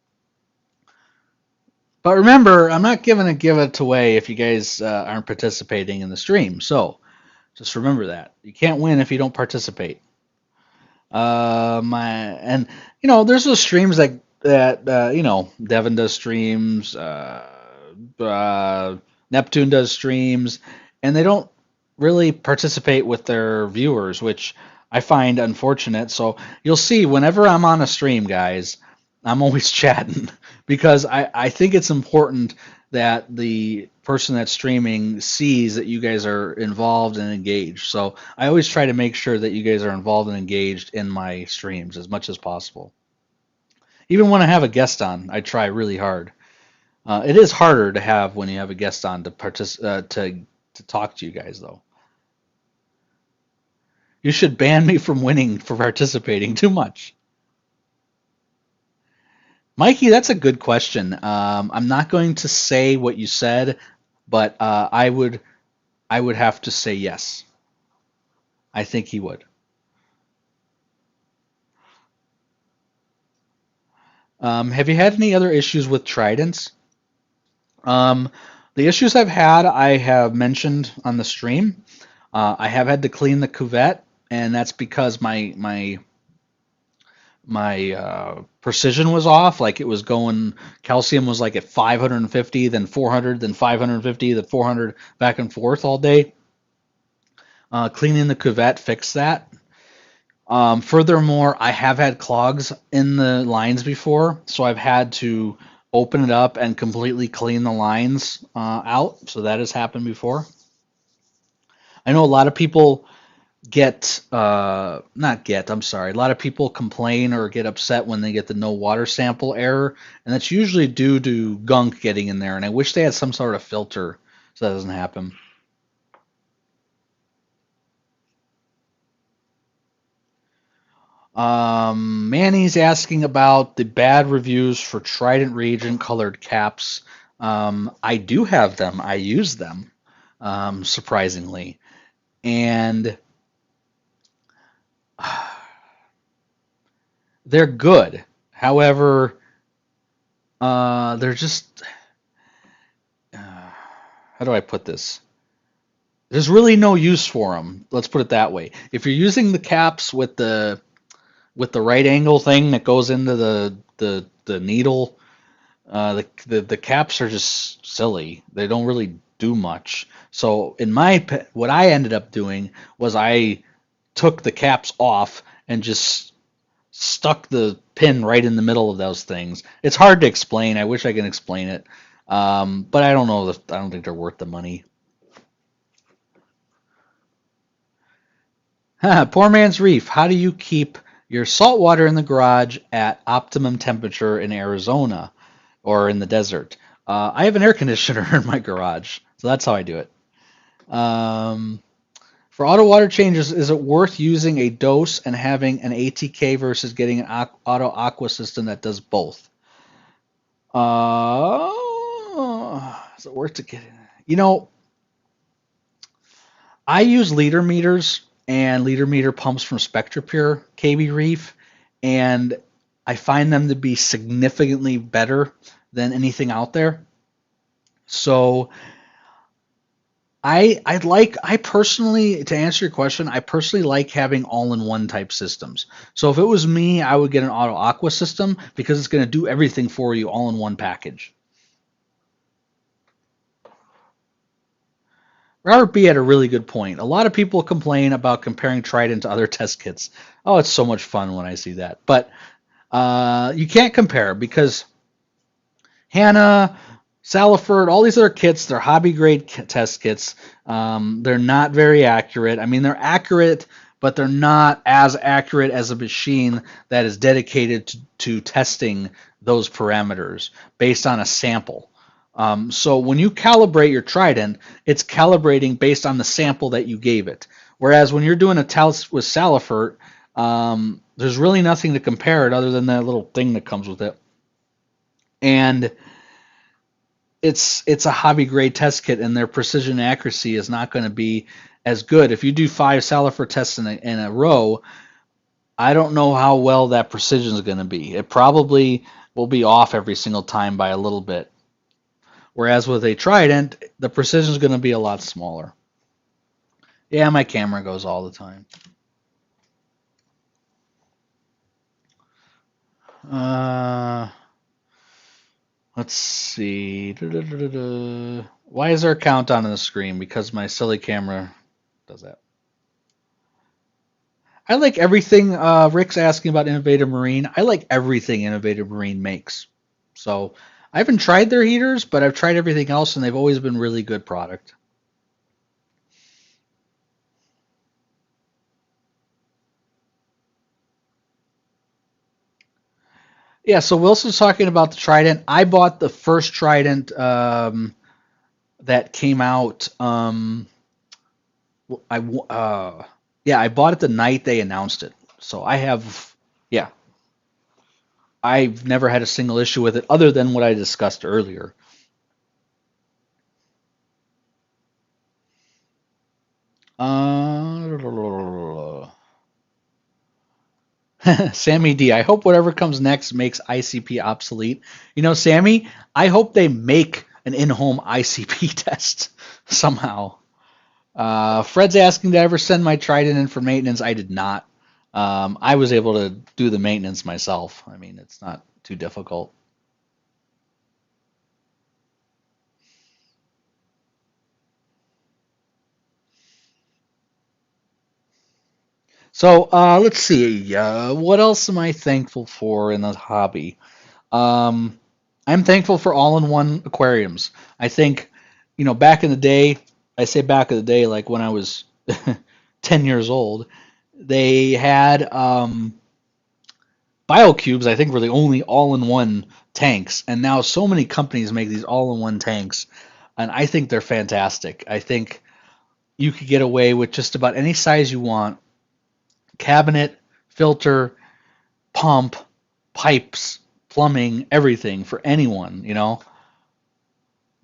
But remember, I'm not giving it away if you guys aren't participating in the stream. So just remember that you can't win if you don't participate. There's those streams that Devin does streams, Neptune does streams, and they don't really participate with their viewers, which I find unfortunate. So you'll see whenever I'm on a stream, guys, I'm always chatting because I think it's important that the person that's streaming sees that you guys are involved and engaged. So I always try to make sure that you guys are involved and engaged in my streams as much as possible. Even when I have a guest on, I try really hard. It is harder to have when you have a guest on to to talk to you guys, though. You should ban me from winning for participating too much. Mikey, that's a good question. I'm not going to say what you said, but I would have to say yes. I think he would. Have you had any other issues with Tridents? The issues I've had, I have mentioned on the stream. I have had to clean the cuvette, and that's because my precision was off. Like it was going, calcium was like at 550, then 400, then 550, then 400, back and forth all day. Cleaning the cuvette fixed that. Furthermore, I have had clogs in the lines before, so I've had to open it up and completely clean the lines out. So that has happened before. I know a lot of people I'm sorry. A lot of people complain or get upset when they get the no water sample error, and that's usually due to gunk getting in there. And I wish they had some sort of filter so that doesn't happen. Manny's asking about the bad reviews for Trident reagent colored caps. I do have them. I use them, surprisingly. And they're good. However, they're just how do I put this? There's really no use for them. Let's put it that way. If you're using the caps with the right angle thing that goes into the needle, the caps are just silly. They don't really do much. So what I ended up doing was I took the caps off and just stuck the pin right in the middle of those things. It's hard to explain. I wish I could explain it. But I don't know. I don't think they're worth the money. Poor man's reef. How do you keep your salt water in the garage at optimum temperature in Arizona or in the desert? I have an air conditioner in my garage, so that's how I do it. For auto water changes, is it worth using a dose and having an ATK versus getting an auto aqua system that does both? Is it worth to get? You know, I use liter meters and liter meter pumps from SpectraPure KB Reef, and I find them to be significantly better than anything out there. So I personally, to answer your question, I personally like having all-in-one type systems. So if it was me, I would get an auto aqua system because it's going to do everything for you all in one package. Robert B had a really good point. A lot of people complain about comparing Trident to other test kits. Oh, it's so much fun when I see that. But you can't compare because Hannah, Saliford, all these other kits, they're hobby grade test kits. They're not very accurate. I mean, they're accurate, but they're not as accurate as a machine that is dedicated to testing those parameters based on a sample. So when you calibrate your Trident, it's calibrating based on the sample that you gave it. Whereas when you're doing a test with Salifert, there's really nothing to compare it other than that little thing that comes with it. And it's a hobby grade test kit, and their precision and accuracy is not going to be as good. If you do 5 Salifert tests in a row, I don't know how well that precision is going to be. It probably will be off every single time by a little bit. Whereas with a Trident, the precision is going to be a lot smaller. Yeah, my camera goes all the time. Let's see. Why is there a countdown on the screen? Because my silly camera does that. I like everything. Rick's asking about Innovative Marine. I like everything Innovative Marine makes. So I haven't tried their heaters, but I've tried everything else, and they've always been really good product. Yeah, so Wilson's talking about the Trident. I bought the first Trident that came out. I bought it the night they announced it. So I have, yeah, I've never had a single issue with it other than what I discussed earlier. Sammy D, I hope whatever comes next makes ICP obsolete. You know, Sammy, I hope they make an in-home ICP test somehow. Fred's asking, did I ever send my Trident in for maintenance? I did not. I was able to do the maintenance myself. I mean, it's not too difficult. So let's see. What else am I thankful for in the hobby? Um, I'm thankful for all-in-one aquariums. I think, back in the day, I say back in the day, like when I was 10 years old, they had BioCubes, I think, were the only all-in-one tanks, and now so many companies make these all-in-one tanks, and I think they're fantastic. I think you could get away with just about any size you want, cabinet, filter, pump, pipes, plumbing, everything for anyone.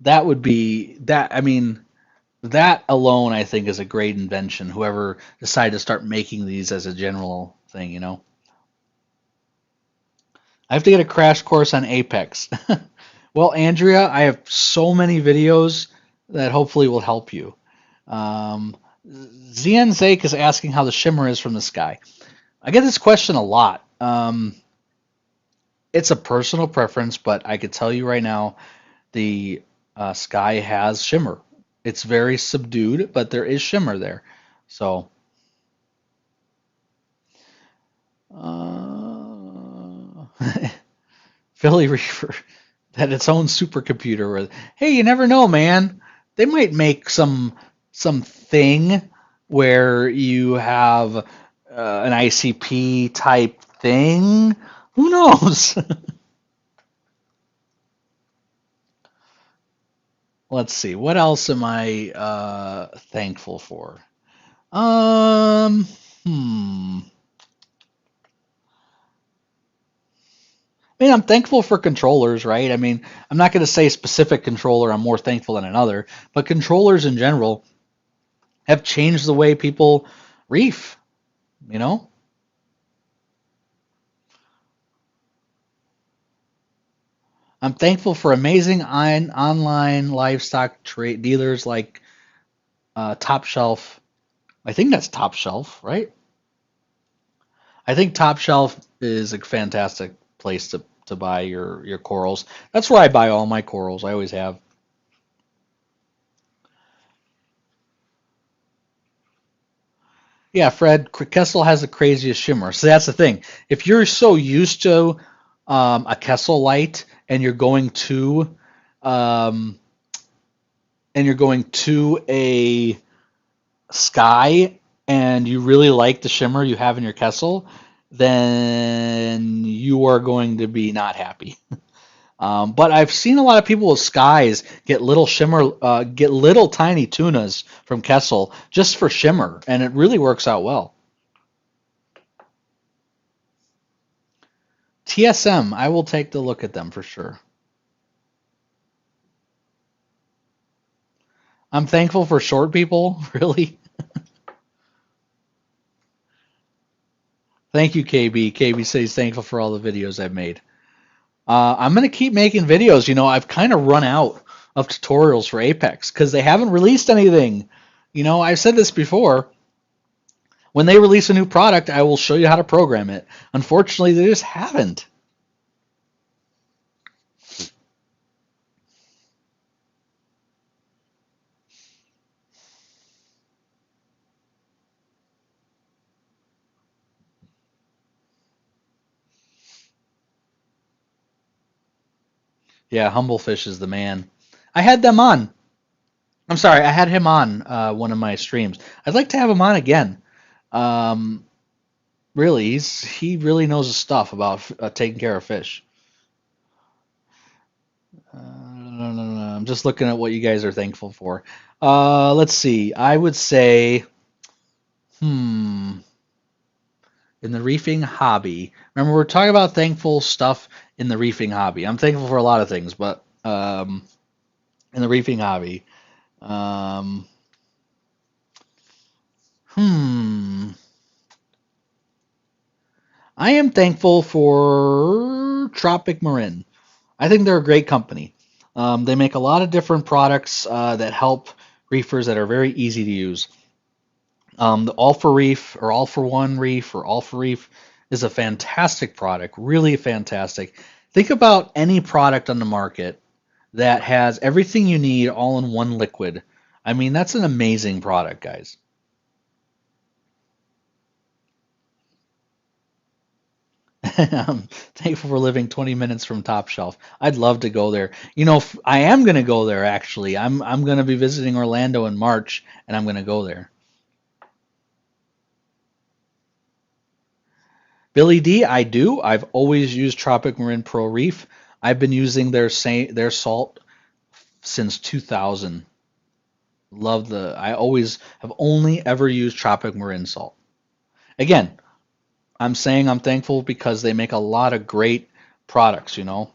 That would be that. I mean, that alone, I think, is a great invention. Whoever decided to start making these as a general thing. I have to get a crash course on Apex. Well, Andrea, I have so many videos that hopefully will help you. Zian Zake is asking how the shimmer is from the sky. I get this question a lot. It's a personal preference, but I could tell you right now, the sky has shimmer. It's very subdued, but there is shimmer there. So, uh, Philly Reefer. That its own supercomputer. Where, hey, you never know, man. They might make some thing where you have an ICP type thing. Who knows? Let's see. What else am I thankful for? Um, hmm. I mean, I'm thankful for controllers, right? I mean, I'm not going to say specific controller I'm more thankful than another, but controllers in general have changed the way people reef, you know? I'm thankful for amazing online livestock trade dealers like Top Shelf. I think that's Top Shelf, right? I think Top Shelf is a fantastic place to buy your corals. That's where I buy all my corals. I always have. Yeah, Fred, Kessel has the craziest shimmer. So that's the thing. If you're so used to a Kessel light um, and you're going to a sky and you really like the shimmer you have in your Kessel, then you are going to be not happy. But I've seen a lot of people with skies get little tiny tunas from Kessel just for shimmer, and it really works out well. TSM, I will take the look at them for sure. I'm thankful for short people, really. Thank you, KB. KB says thankful for all the videos I've made. I'm going to keep making videos. You know, I've kind of run out of tutorials for Apex because they haven't released anything. You know, I've said this before. When they release a new product, I will show you how to program it. Unfortunately, they just haven't. Yeah, Humblefish is the man. I had them on. I'm sorry, I had him on one of my streams. I'd like to have him on again. Um, really, he really knows his stuff about taking care of fish. I'm just looking at what you guys are thankful for. Let's see. I would say, hmm, in the reefing hobby. Remember, we're talking about thankful stuff in the reefing hobby. I'm thankful for a lot of things, but in the reefing hobby, um, hmm, I am thankful for Tropic Marin. I think they're a great company. They make a lot of different products that help reefers that are very easy to use. The All for Reef or All for One Reef or All for Reef is a fantastic product, really fantastic. Think about any product on the market that has everything you need all in one liquid. I mean, that's an amazing product, guys. I'm thankful for living 20 minutes from Top Shelf. I'd love to go there. You know, I am going to go there actually. I'm going to be visiting Orlando in March and I'm going to go there. Billy D, I do. I've always used Tropic Marin Pro Reef. I've been using their salt since 2000. I always have only ever used Tropic Marin salt. Again, I'm saying I'm thankful because they make a lot of great products, you know.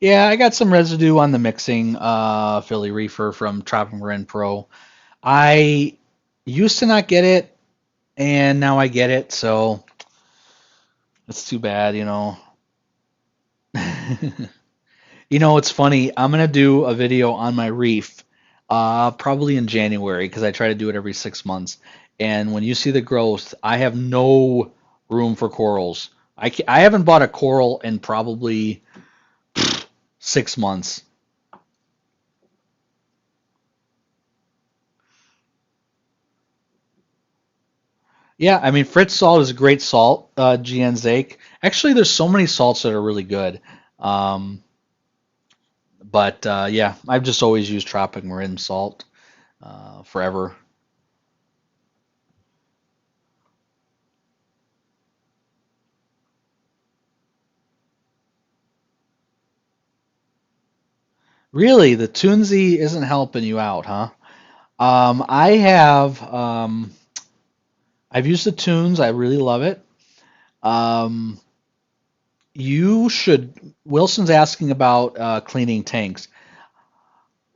Yeah, I got some residue on the mixing Philly Reefer from Tropic Marin Pro. I used to not get it, and now I get it, so it's too bad, you know. You know, it's funny. I'm gonna do a video on my reef, probably in January because I try to do it every 6 months. And when you see the growth, I have no room for corals. I haven't bought a coral in probably 6 months. Yeah, I mean Fritz salt is a great salt, GN Zake. Actually, there's so many salts that are really good. Um, but yeah, I've just always used Tropic Marin salt forever. Really, the Tunzi isn't helping you out, huh? I have I've used the Tunes. I really love it. Um, you should. Wilson's asking about cleaning tanks.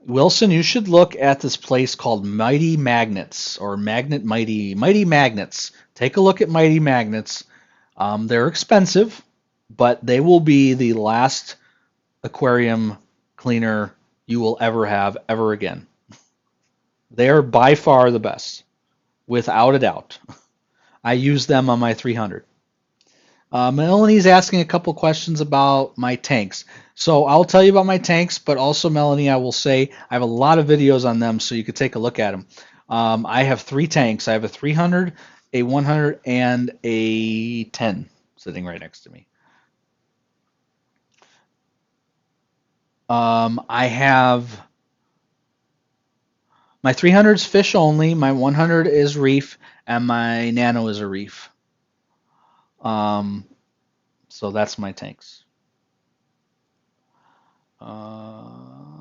Wilson, you should look at this place called Mighty Magnets or Magnet Mighty Magnets. Take a look at Mighty Magnets. They're expensive, but they will be the last aquarium cleaner you will ever have ever again. They are by far the best, without a doubt. I use them on my 300. Melanie's asking a couple questions about my tanks. So I'll tell you about my tanks, but also, Melanie, I will say I have a lot of videos on them so you could take a look at them. I have three tanks. I have a 300, a 100, and a 10 sitting right next to me. I have my 300 is fish only, my 100 is reef, and my nano is a reef. Um, so that's my tanks.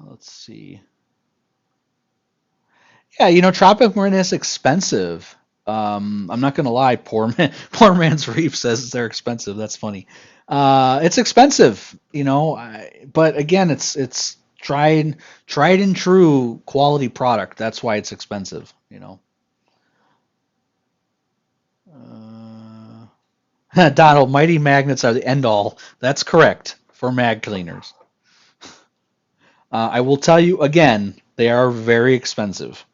Let's see. Yeah, Tropic Marin is expensive. I'm not gonna lie, poor man, poor man's reef says they're expensive. That's funny. It's expensive, but again, it's tried and true quality product. That's why it's expensive. Donald, mighty magnets are the end all. That's correct for mag cleaners. I will tell you again, they are very expensive.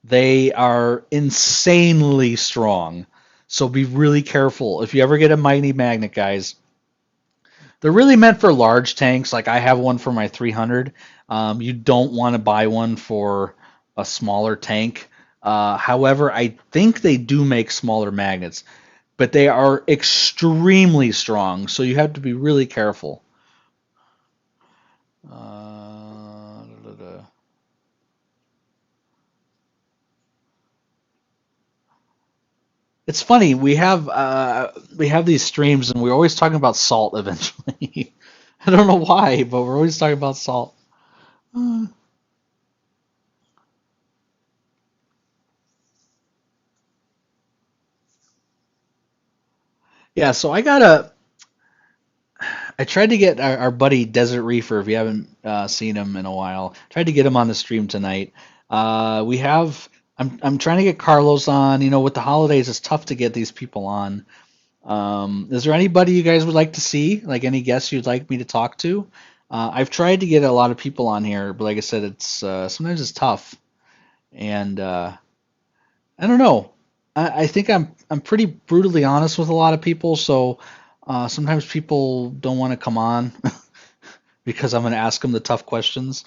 They are insanely strong. So be really careful. If you ever get a mighty magnet, guys, they're really meant for large tanks. Like I have one for my 300. You don't want to buy one for a smaller tank. However, I think they do make smaller magnets, but they are extremely strong. So you have to be really careful. Da, da, da. It's funny we have these streams and we're always talking about salt eventually. I don't know why, but we're always talking about salt. Uh, yeah, so I tried to get our buddy Desert Reefer. If you haven't seen him in a while, tried to get him on the stream tonight. We have. I'm trying to get Carlos on. With the holidays, it's tough to get these people on. Is there anybody you guys would like to see? Like any guests you'd like me to talk to? I've tried to get a lot of people on here, but like I said, it's sometimes it's tough, and I don't know. I think I'm pretty brutally honest with a lot of people, so sometimes people don't want to come on because I'm going to ask them the tough questions.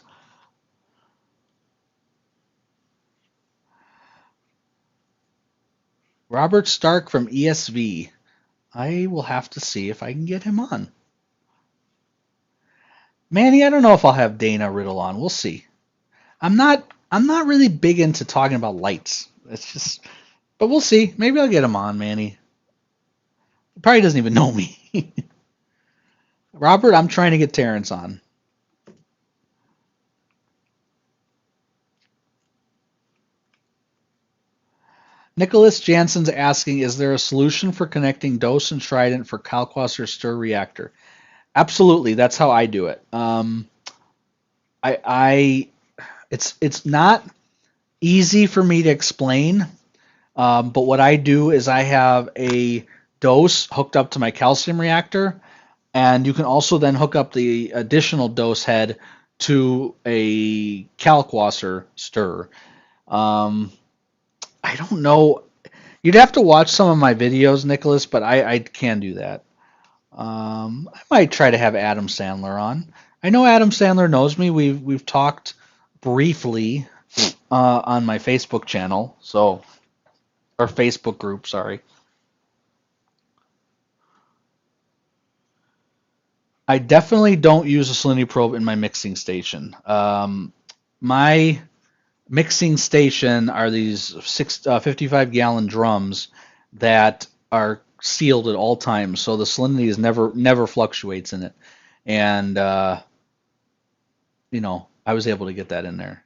Robert Stark from ESV. I will have to see if I can get him on. Manny, I don't know if I'll have Dana Riddle on. We'll see. I'm not really big into talking about lights. It's just, but we'll see. Maybe I'll get him on, Manny. He probably doesn't even know me. Robert, I'm trying to get Terrence on. Nicholas Jansen's asking, is there a solution for connecting dose and Trident for Kalkwasser stir reactor? Absolutely, that's how I do it. I it's not easy for me to explain, but what I do is I have a dose hooked up to my calcium reactor, and you can also then hook up the additional dose head to a Kalkwasser stir. Um, I don't know. You'd have to watch some of my videos, Nicholas, but I can do that. I might try to have Adam Sandler on. I know Adam Sandler knows me. We've talked briefly on my Facebook channel, so or Facebook group, sorry. I definitely don't use a salinity probe in my mixing station. My mixing station are these 55-gallon drums that are sealed at all times, so the salinity is never fluctuates in it. And I was able to get that in there.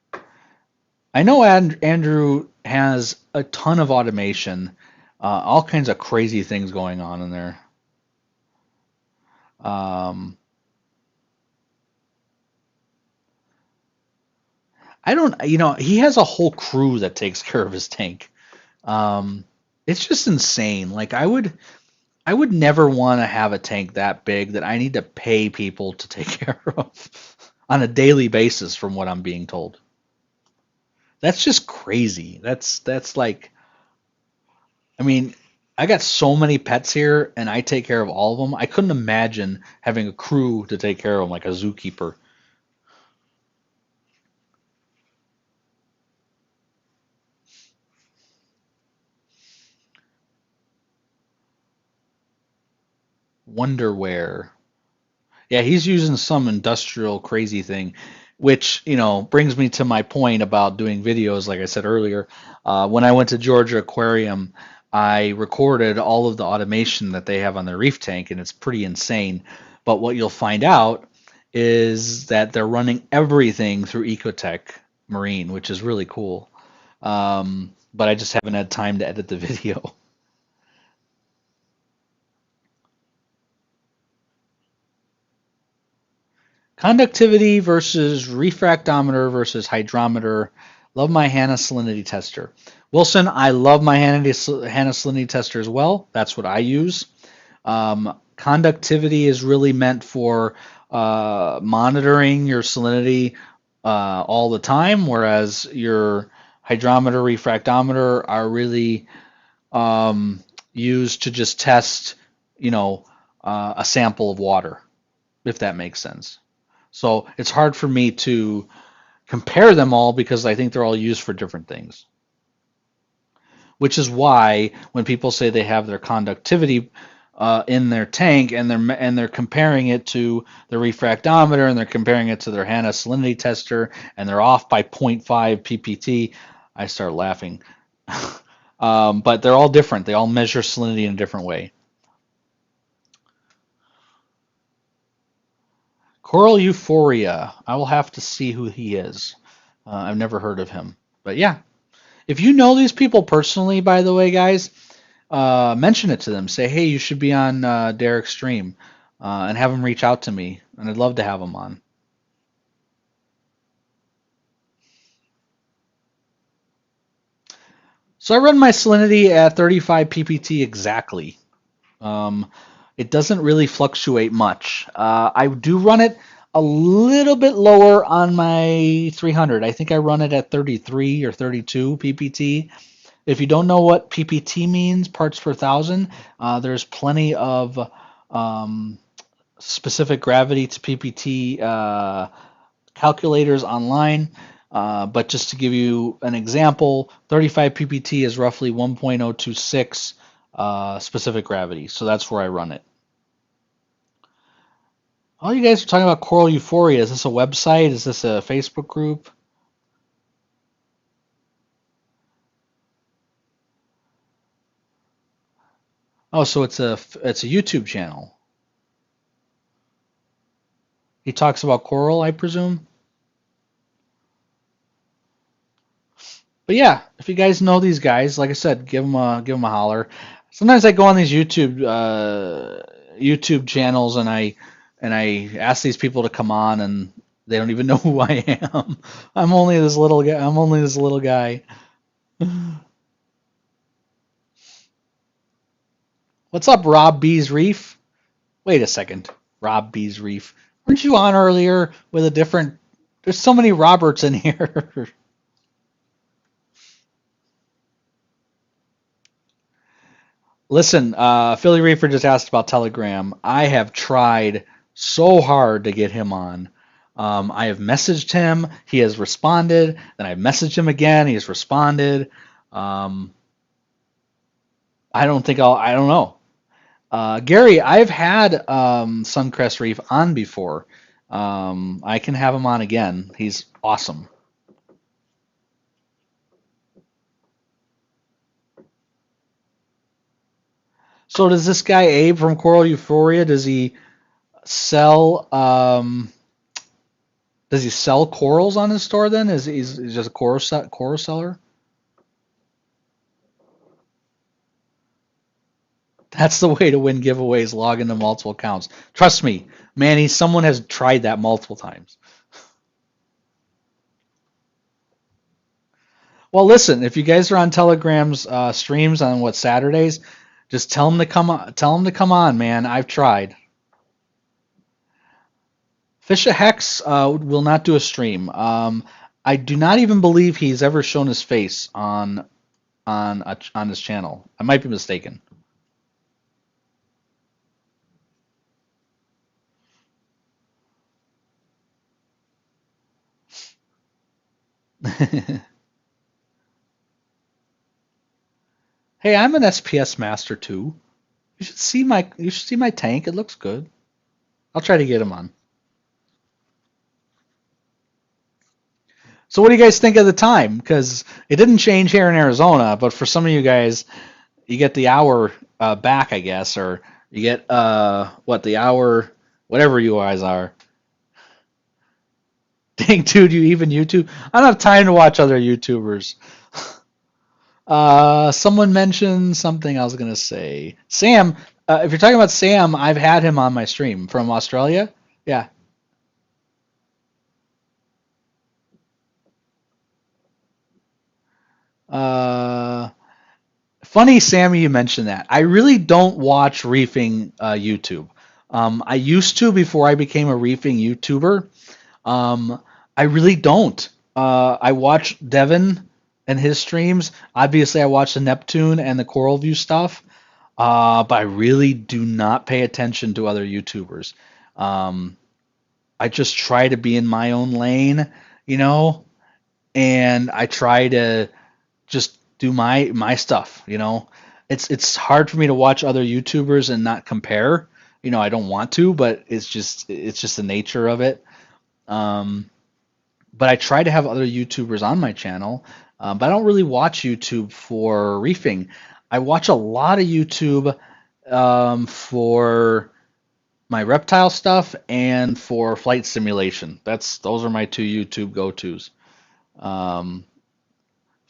I know Andrew has a ton of automation, all kinds of crazy things going on in there. Um, I don't, he has a whole crew that takes care of his tank. Um, it's just insane. Like I would never want to have a tank that big that I need to pay people to take care of on a daily basis, from what I'm being told. That's just crazy. That's like, I mean, I got so many pets here and I take care of all of them. I couldn't imagine having a crew to take care of them like a zookeeper. Wonderware. Yeah, he's using some industrial crazy thing, which, brings me to my point about doing videos, like I said earlier. When I went to Georgia Aquarium, I recorded all of the automation that they have on their reef tank, and it's pretty insane. But what you'll find out is that they're running everything through Ecotech Marine, which is really cool. But I just haven't had time to edit the video. Conductivity versus refractometer versus hydrometer. Love my HANA salinity tester. Wilson, I love my HANA salinity tester as well. That's what I use. Conductivity is really meant for monitoring your salinity all the time, whereas your hydrometer, refractometer are really used to just test, a sample of water, if that makes sense. So it's hard for me to compare them all because I think they're all used for different things. Which is why when people say they have their conductivity in their tank and they're comparing it to the refractometer and they're comparing it to their HANA salinity tester and they're off by 0.5 ppt, I start laughing. But they're all different. They all measure salinity in a different way. Coral Euphoria. I will have to see who he is. I've never heard of him. But yeah, if you know these people personally, by the way, guys, mention it to them. Say, hey, you should be on Derek's stream, and have him reach out to me. And I'd love to have him on. So I run my salinity at 35 ppt exactly. Um, it doesn't really fluctuate much. I do run it a little bit lower on my 300. I think I run it at 33 or 32 ppt. If you don't know what ppt means, parts per thousand, there's plenty of specific gravity to ppt calculators online. But just to give you an example, 35 ppt is roughly 1.026 specific gravity. So that's where I run it. All you guys are talking about Coral Euphoria. Is this a website? Is this a Facebook group? Oh, so it's a YouTube channel. He talks about coral, I presume. But yeah, if you guys know these guys, like I said, give them a holler. Sometimes I go on these YouTube channels and I ask these people to come on and they don't even know who I am. I'm only this little guy. What's up, Rob B's Reef? Wait a second, Rob B's Reef. Weren't you on earlier with a different? There's so many Roberts in here. Listen, Philly Reefer just asked about Telegram. I have tried so hard to get him on. I have messaged him. He has responded. Then I've messaged him again. He has responded. I don't know. Gary, I've had Suncrest Reef on before. I can have him on again. He's awesome. So does this guy Abe from Coral Euphoria? Sell um, does he sell corals on his store then? He's just a coral seller? That's the way to win giveaways. Log into multiple accounts. Trust me, Manny. Someone has tried that multiple times. Well, listen, if you guys are on Telegram's streams on what Saturdays, just tell them to come on. Tell them to come on, man. I've tried. Fisha Hex will not do a stream. I do not even believe he's ever shown his face on his channel. I might be mistaken. Hey, I'm an SPS master too. You should see my tank. It looks good. I'll try to get him on. So what do you guys think of the time? Because it didn't change here in Arizona, but for some of you guys, you get the hour back, I guess, or you get what the hour, whatever you guys are. Dang, dude, you even YouTube? I don't have time to watch other YouTubers. Someone mentioned something I was gonna say. Sam, if you're talking about Sam, I've had him on my stream from Australia. Yeah. Uh, Funny, Sammy, you mentioned that. I really don't watch reefing YouTube. I used to before I became a reefing YouTuber. Um, I really don't. I watch Devin and his streams. Obviously, I watch the Neptune and the Coral View stuff. But I really do not pay attention to other YouTubers. Um, I just try to be in my own lane, you know, and I try to just do my stuff, you know. It's hard for me to watch other YouTubers and not compare. You know, I don't want to, but it's just the nature of it. Um, but I try to have other YouTubers on my channel, but I don't really watch YouTube for reefing. I watch a lot of YouTube for my reptile stuff and for flight simulation. Those are my two YouTube go-tos. Um,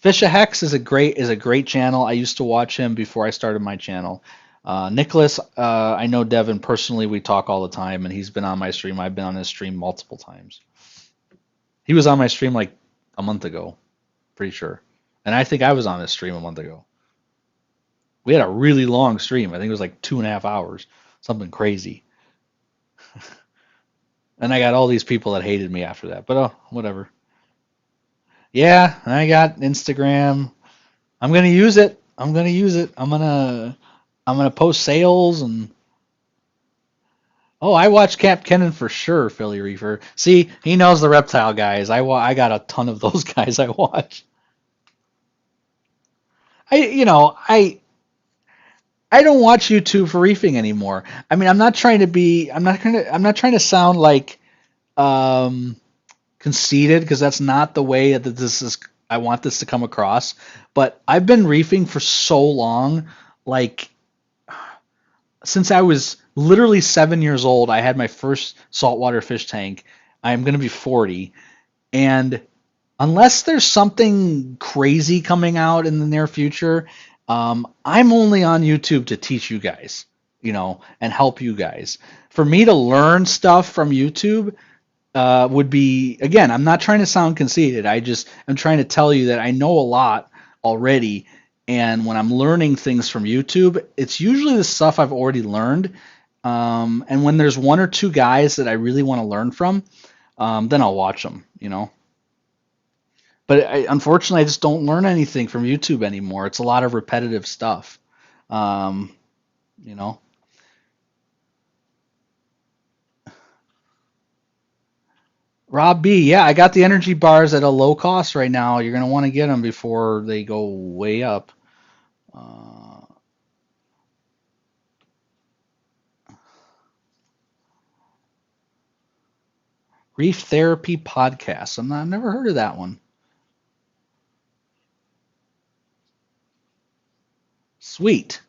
Fisha Hex is a great channel. I used to watch him before I started my channel. Nicholas, I know Devin personally. We talk all the time, and he's been on my stream. I've been on his stream multiple times. He was on my stream like a month ago, pretty sure. And I think I was on his stream a month ago. We had a really long stream. I think it was like 2.5 hours, something crazy. And I got all these people that hated me after that. But oh, whatever. Yeah, I got Instagram. I'm gonna use it. I'm gonna use it. I'm gonna post sales and oh, I watch Cap Kennan for sure, Philly Reefer. See, he knows the reptile guys. I got a ton of those guys I watch. I you know I don't watch YouTube for reefing anymore. I mean, I'm not trying to sound like um conceited because that's not the way that this is. I want this to come across. But I've been reefing for so long, like since I was literally 7 years old. I had my first saltwater fish tank. I'm going to be 40, and unless there's something crazy coming out in the near future, I'm only on YouTube to teach you guys, you know, and help you guys. For me to learn stuff from YouTube would be, again, I'm not trying to sound conceited. I'm trying to tell you that I know a lot already, and when I'm learning things from YouTube, it's usually the stuff I've already learned. And when there's one or two guys that I really want to learn from, then I'll watch them, you know. But unfortunately, I just don't learn anything from YouTube anymore. It's a lot of repetitive stuff, um, you know. Rob B, yeah, I got the energy bars at a low cost right now. You're gonna want to get them before they go way up. Uh, Reef Therapy Podcast. I've never heard of that one. Sweet.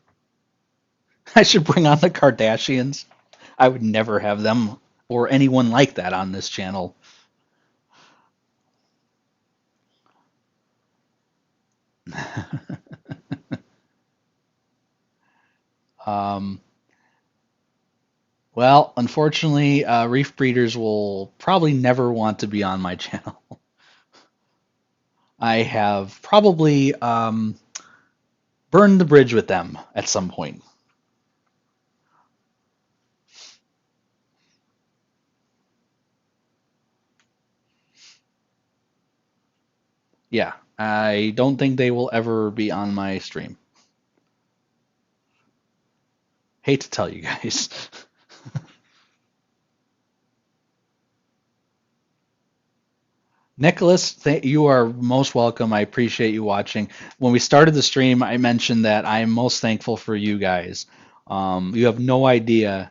I should bring on the Kardashians. I would never have them or anyone like that on this channel. um, well, unfortunately, reef breeders will probably never want to be on my channel. I have probably burned the bridge with them at some point. Yeah, I don't think they will ever be on my stream. Hate to tell you guys. Nicholas, you are most welcome. I appreciate you watching. When we started the stream, I mentioned that I am most thankful for you guys. You have no idea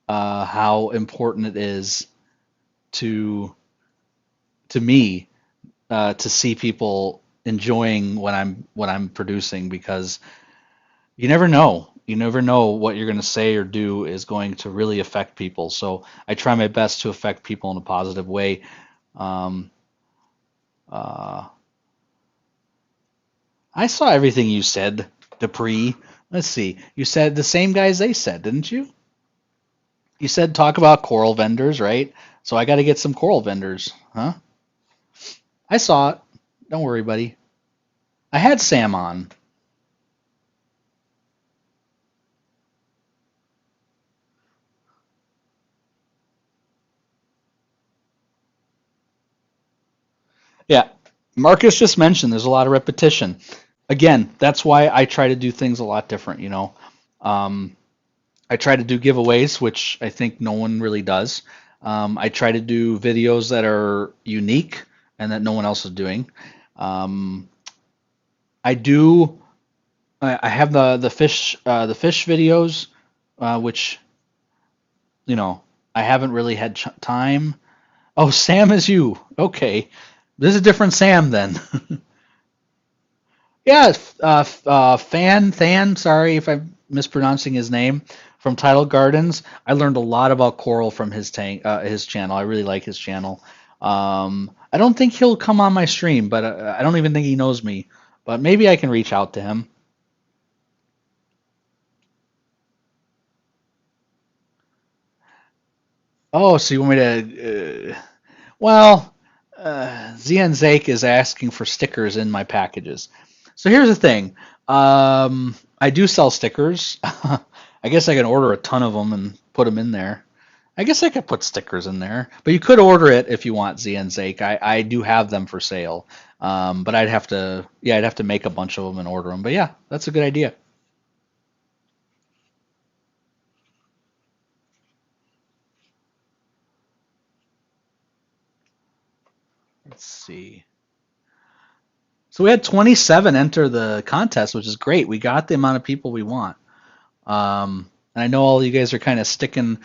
how important it is to me to see people enjoying what I'm producing, because you never know. You never know what you're going to say or do is going to really affect people. So I try my best to affect people in a positive way. Um, uh, I saw everything you said, Dupree. Let's see. You said the same guys they said, didn't you? You said talk about coral vendors, right? So I got to get some coral vendors, huh? I saw it. Don't worry, buddy. I had Sam on. Yeah. Marcus just mentioned there's a lot of repetition. Again, that's why I try to do things a lot different, you know. Um, I try to do giveaways, which I think no one really does. I try to do videos that are unique and that no one else is doing. Um, I do. I have the fish videos, which you know I haven't really had time. Oh, Sam is you. Okay, this is a different Sam then. Yeah, Than. Sorry if I'm mispronouncing his name. From Tidal Gardens, I learned a lot about coral from his channel. I really like his channel. I don't think he'll come on my stream, but I don't even think he knows me. But maybe I can reach out to him. Oh, so you want me to? Well, Zian Zake is asking for stickers in my packages. So here's the thing. I do sell stickers. I guess I can order a ton of them and put them in there. I guess I could put stickers in there, but you could order it if you want Zian Zake. I do have them for sale, but I'd have to make a bunch of them and order them. But yeah, that's a good idea. Let's see. So we had 27 enter the contest, which is great. We got the amount of people we want. And I know all you guys are kind of sticking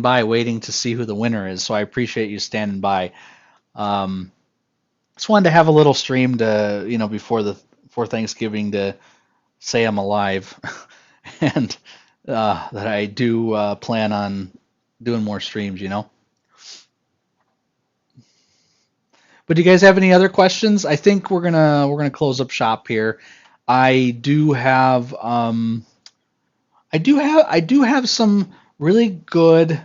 by, waiting to see who the winner is. So I appreciate you standing by. Um, just wanted to have a little stream to, before Thanksgiving, to say I'm alive, and that I do plan on doing more streams. But do you guys have any other questions? I think we're gonna close up shop here. I do have I do have some really good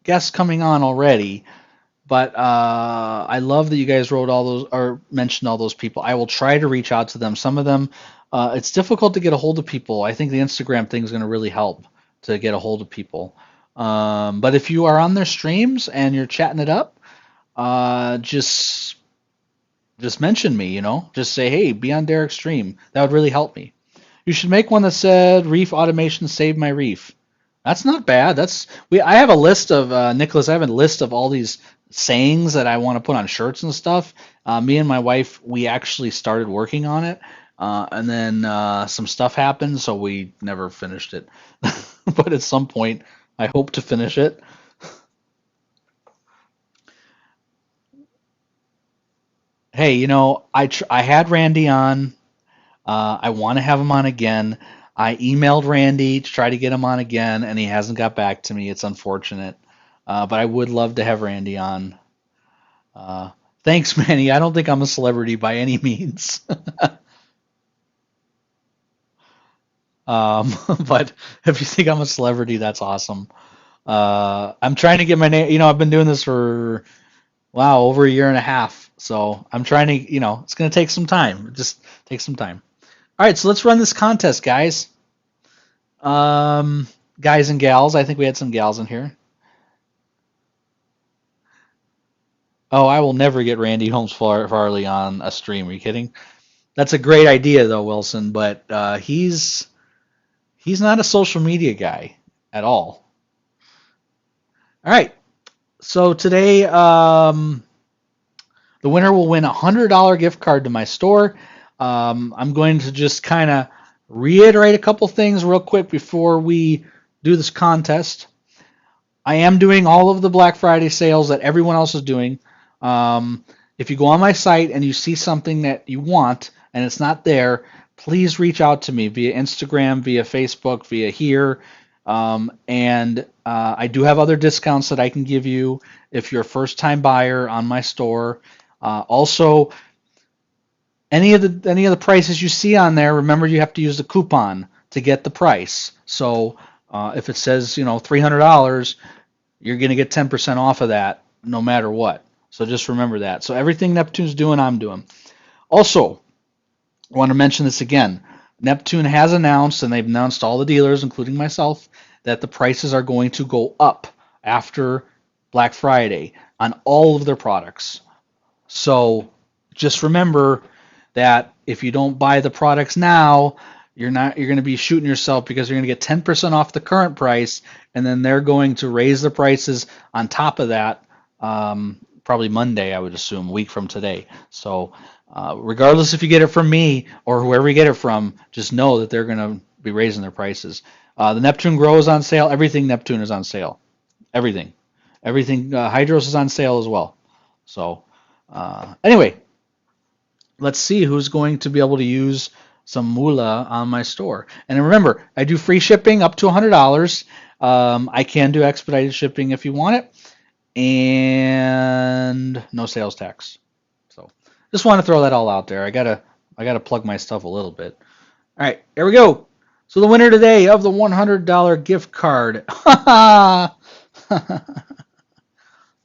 guests coming on already, but I love that you guys wrote all those or mentioned all those people. I will try to reach out to them. Some of them, it's difficult to get a hold of people. I think the Instagram thing is going to really help to get a hold of people. But if you are on their streams and you're chatting it up, just mention me. Just say, hey, be on Derek's stream. That would really help me. You should make one that said "Reef automation saved my reef." That's not bad. I have a list of Nicholas. I have a list of all these sayings that I want to put on shirts and stuff. Me and my wife, we actually started working on it, and then some stuff happened, so we never finished it. But at some point, I hope to finish it. Hey, I had Randy on. I want to have him on again. I emailed Randy to try to get him on again, and he hasn't got back to me. It's unfortunate, but I would love to have Randy on. Uh, Thanks, Manny. I don't think I'm a celebrity by any means. But if you think I'm a celebrity, that's awesome. I'm trying to get my name. I've been doing this for wow over a year and a half, so I'm trying to. It's going to take some time. Just take some time. All right, so let's run this contest, guys. Guys and gals. I think we had some gals in here. Oh, I will never get Randy Holmes Farley on a stream. Are you kidding? That's a great idea, though, Wilson. But he's not a social media guy at all. All right. So today, the winner will win a $100 gift card to my store. I'm going to just kind of reiterate a couple things real quick before we do this contest. I am doing all of the Black Friday sales that everyone else is doing. If you go on my site and you see something that you want and it's not there, please reach out to me via Instagram, via Facebook, via here. And I do have other discounts that I can give you if you're a first-time buyer on my store. Also, any of the prices you see on there, remember you have to use the coupon to get the price. So if it says $300, you're going to get 10% off of that no matter what. So just remember that. So everything Neptune's doing, I'm doing. Also, I want to mention this again. Neptune has announced, and they've announced all the dealers, including myself, that the prices are going to go up after Black Friday on all of their products. So just remember that if you don't buy the products now, you're going to be shooting yourself, because you're going to get 10% off the current price, and then they're going to raise the prices on top of that probably Monday, I would assume, a week from today. So regardless if you get it from me or whoever you get it from, just know that they're going to be raising their prices. The Neptune Grow is on sale. Everything Neptune is on sale. Everything. Hydros is on sale as well. So anyway, let's see who's going to be able to use some moolah on my store. And remember, I do free shipping up to $100. I can do expedited shipping if you want it, and no sales tax. So just want to throw that all out there. I gotta plug my stuff a little bit. All right, here we go. So the winner today of the $100 gift card. Oh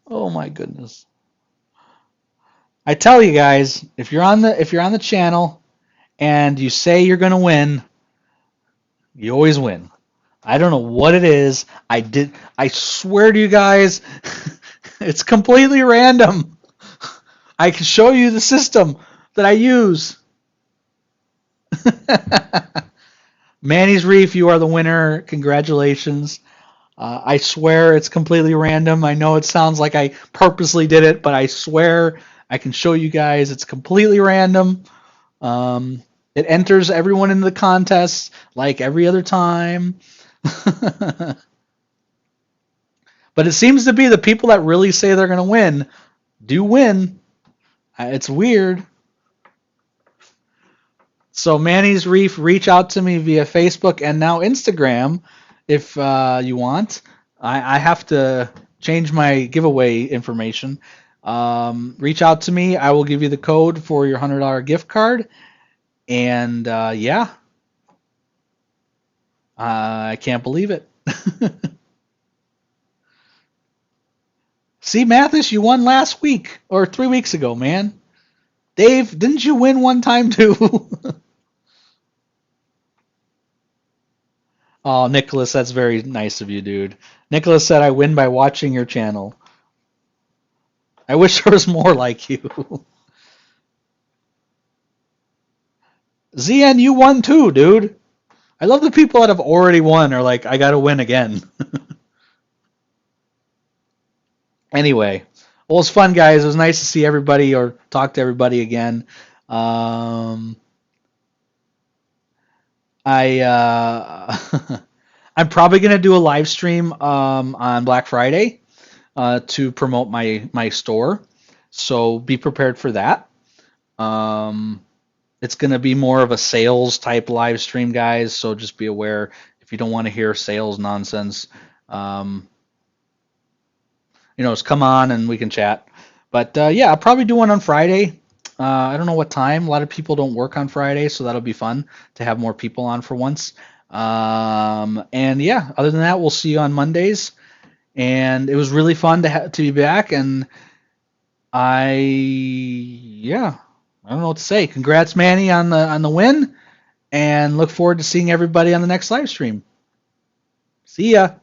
my goodness. I tell you guys, if you're on the channel and you say you're gonna win, you always win. I don't know what it is. I swear to you guys, it's completely random. I can show you the system that I use. Manny's Reef, you are the winner. Congratulations. I swear it's completely random. I know it sounds like I purposely did it, but I swear I can show you guys it's completely random. It enters everyone into the contest like every other time. But it seems to be the people that really say they're going to win do win. It's weird. So Manny's Reef, reach out to me via Facebook and now Instagram if you want. I have to change my giveaway information. Reach out to me. I will give you the code for your $100 gift card. And yeah, I can't believe it. See, Mathis, you won last week or 3 weeks ago, man. Dave, didn't you win one time too? Oh, Nicholas, that's very nice of you, dude. Nicholas said I win by watching your channel. I wish there was more like you. ZN, you won too, dude. I love the people that have already won are like, I gotta win again. Anyway, well, it was fun, guys. It was nice to see everybody or talk to everybody again. I'm probably gonna do a live stream on Black Friday to promote my store, so be prepared for that. It's going to be more of a sales type live stream, guys. So just be aware if you don't want to hear sales nonsense. Um, just come on and we can chat. But yeah, I'll probably do one on Friday. I don't know what time. A lot of people don't work on Friday, so that'll be fun to have more people on for once. And yeah, other than that, we'll see you on Mondays. And it was really fun to be back. And yeah, I don't know what to say. Congrats, Manny, on the win, and look forward to seeing everybody on the next live stream. See ya.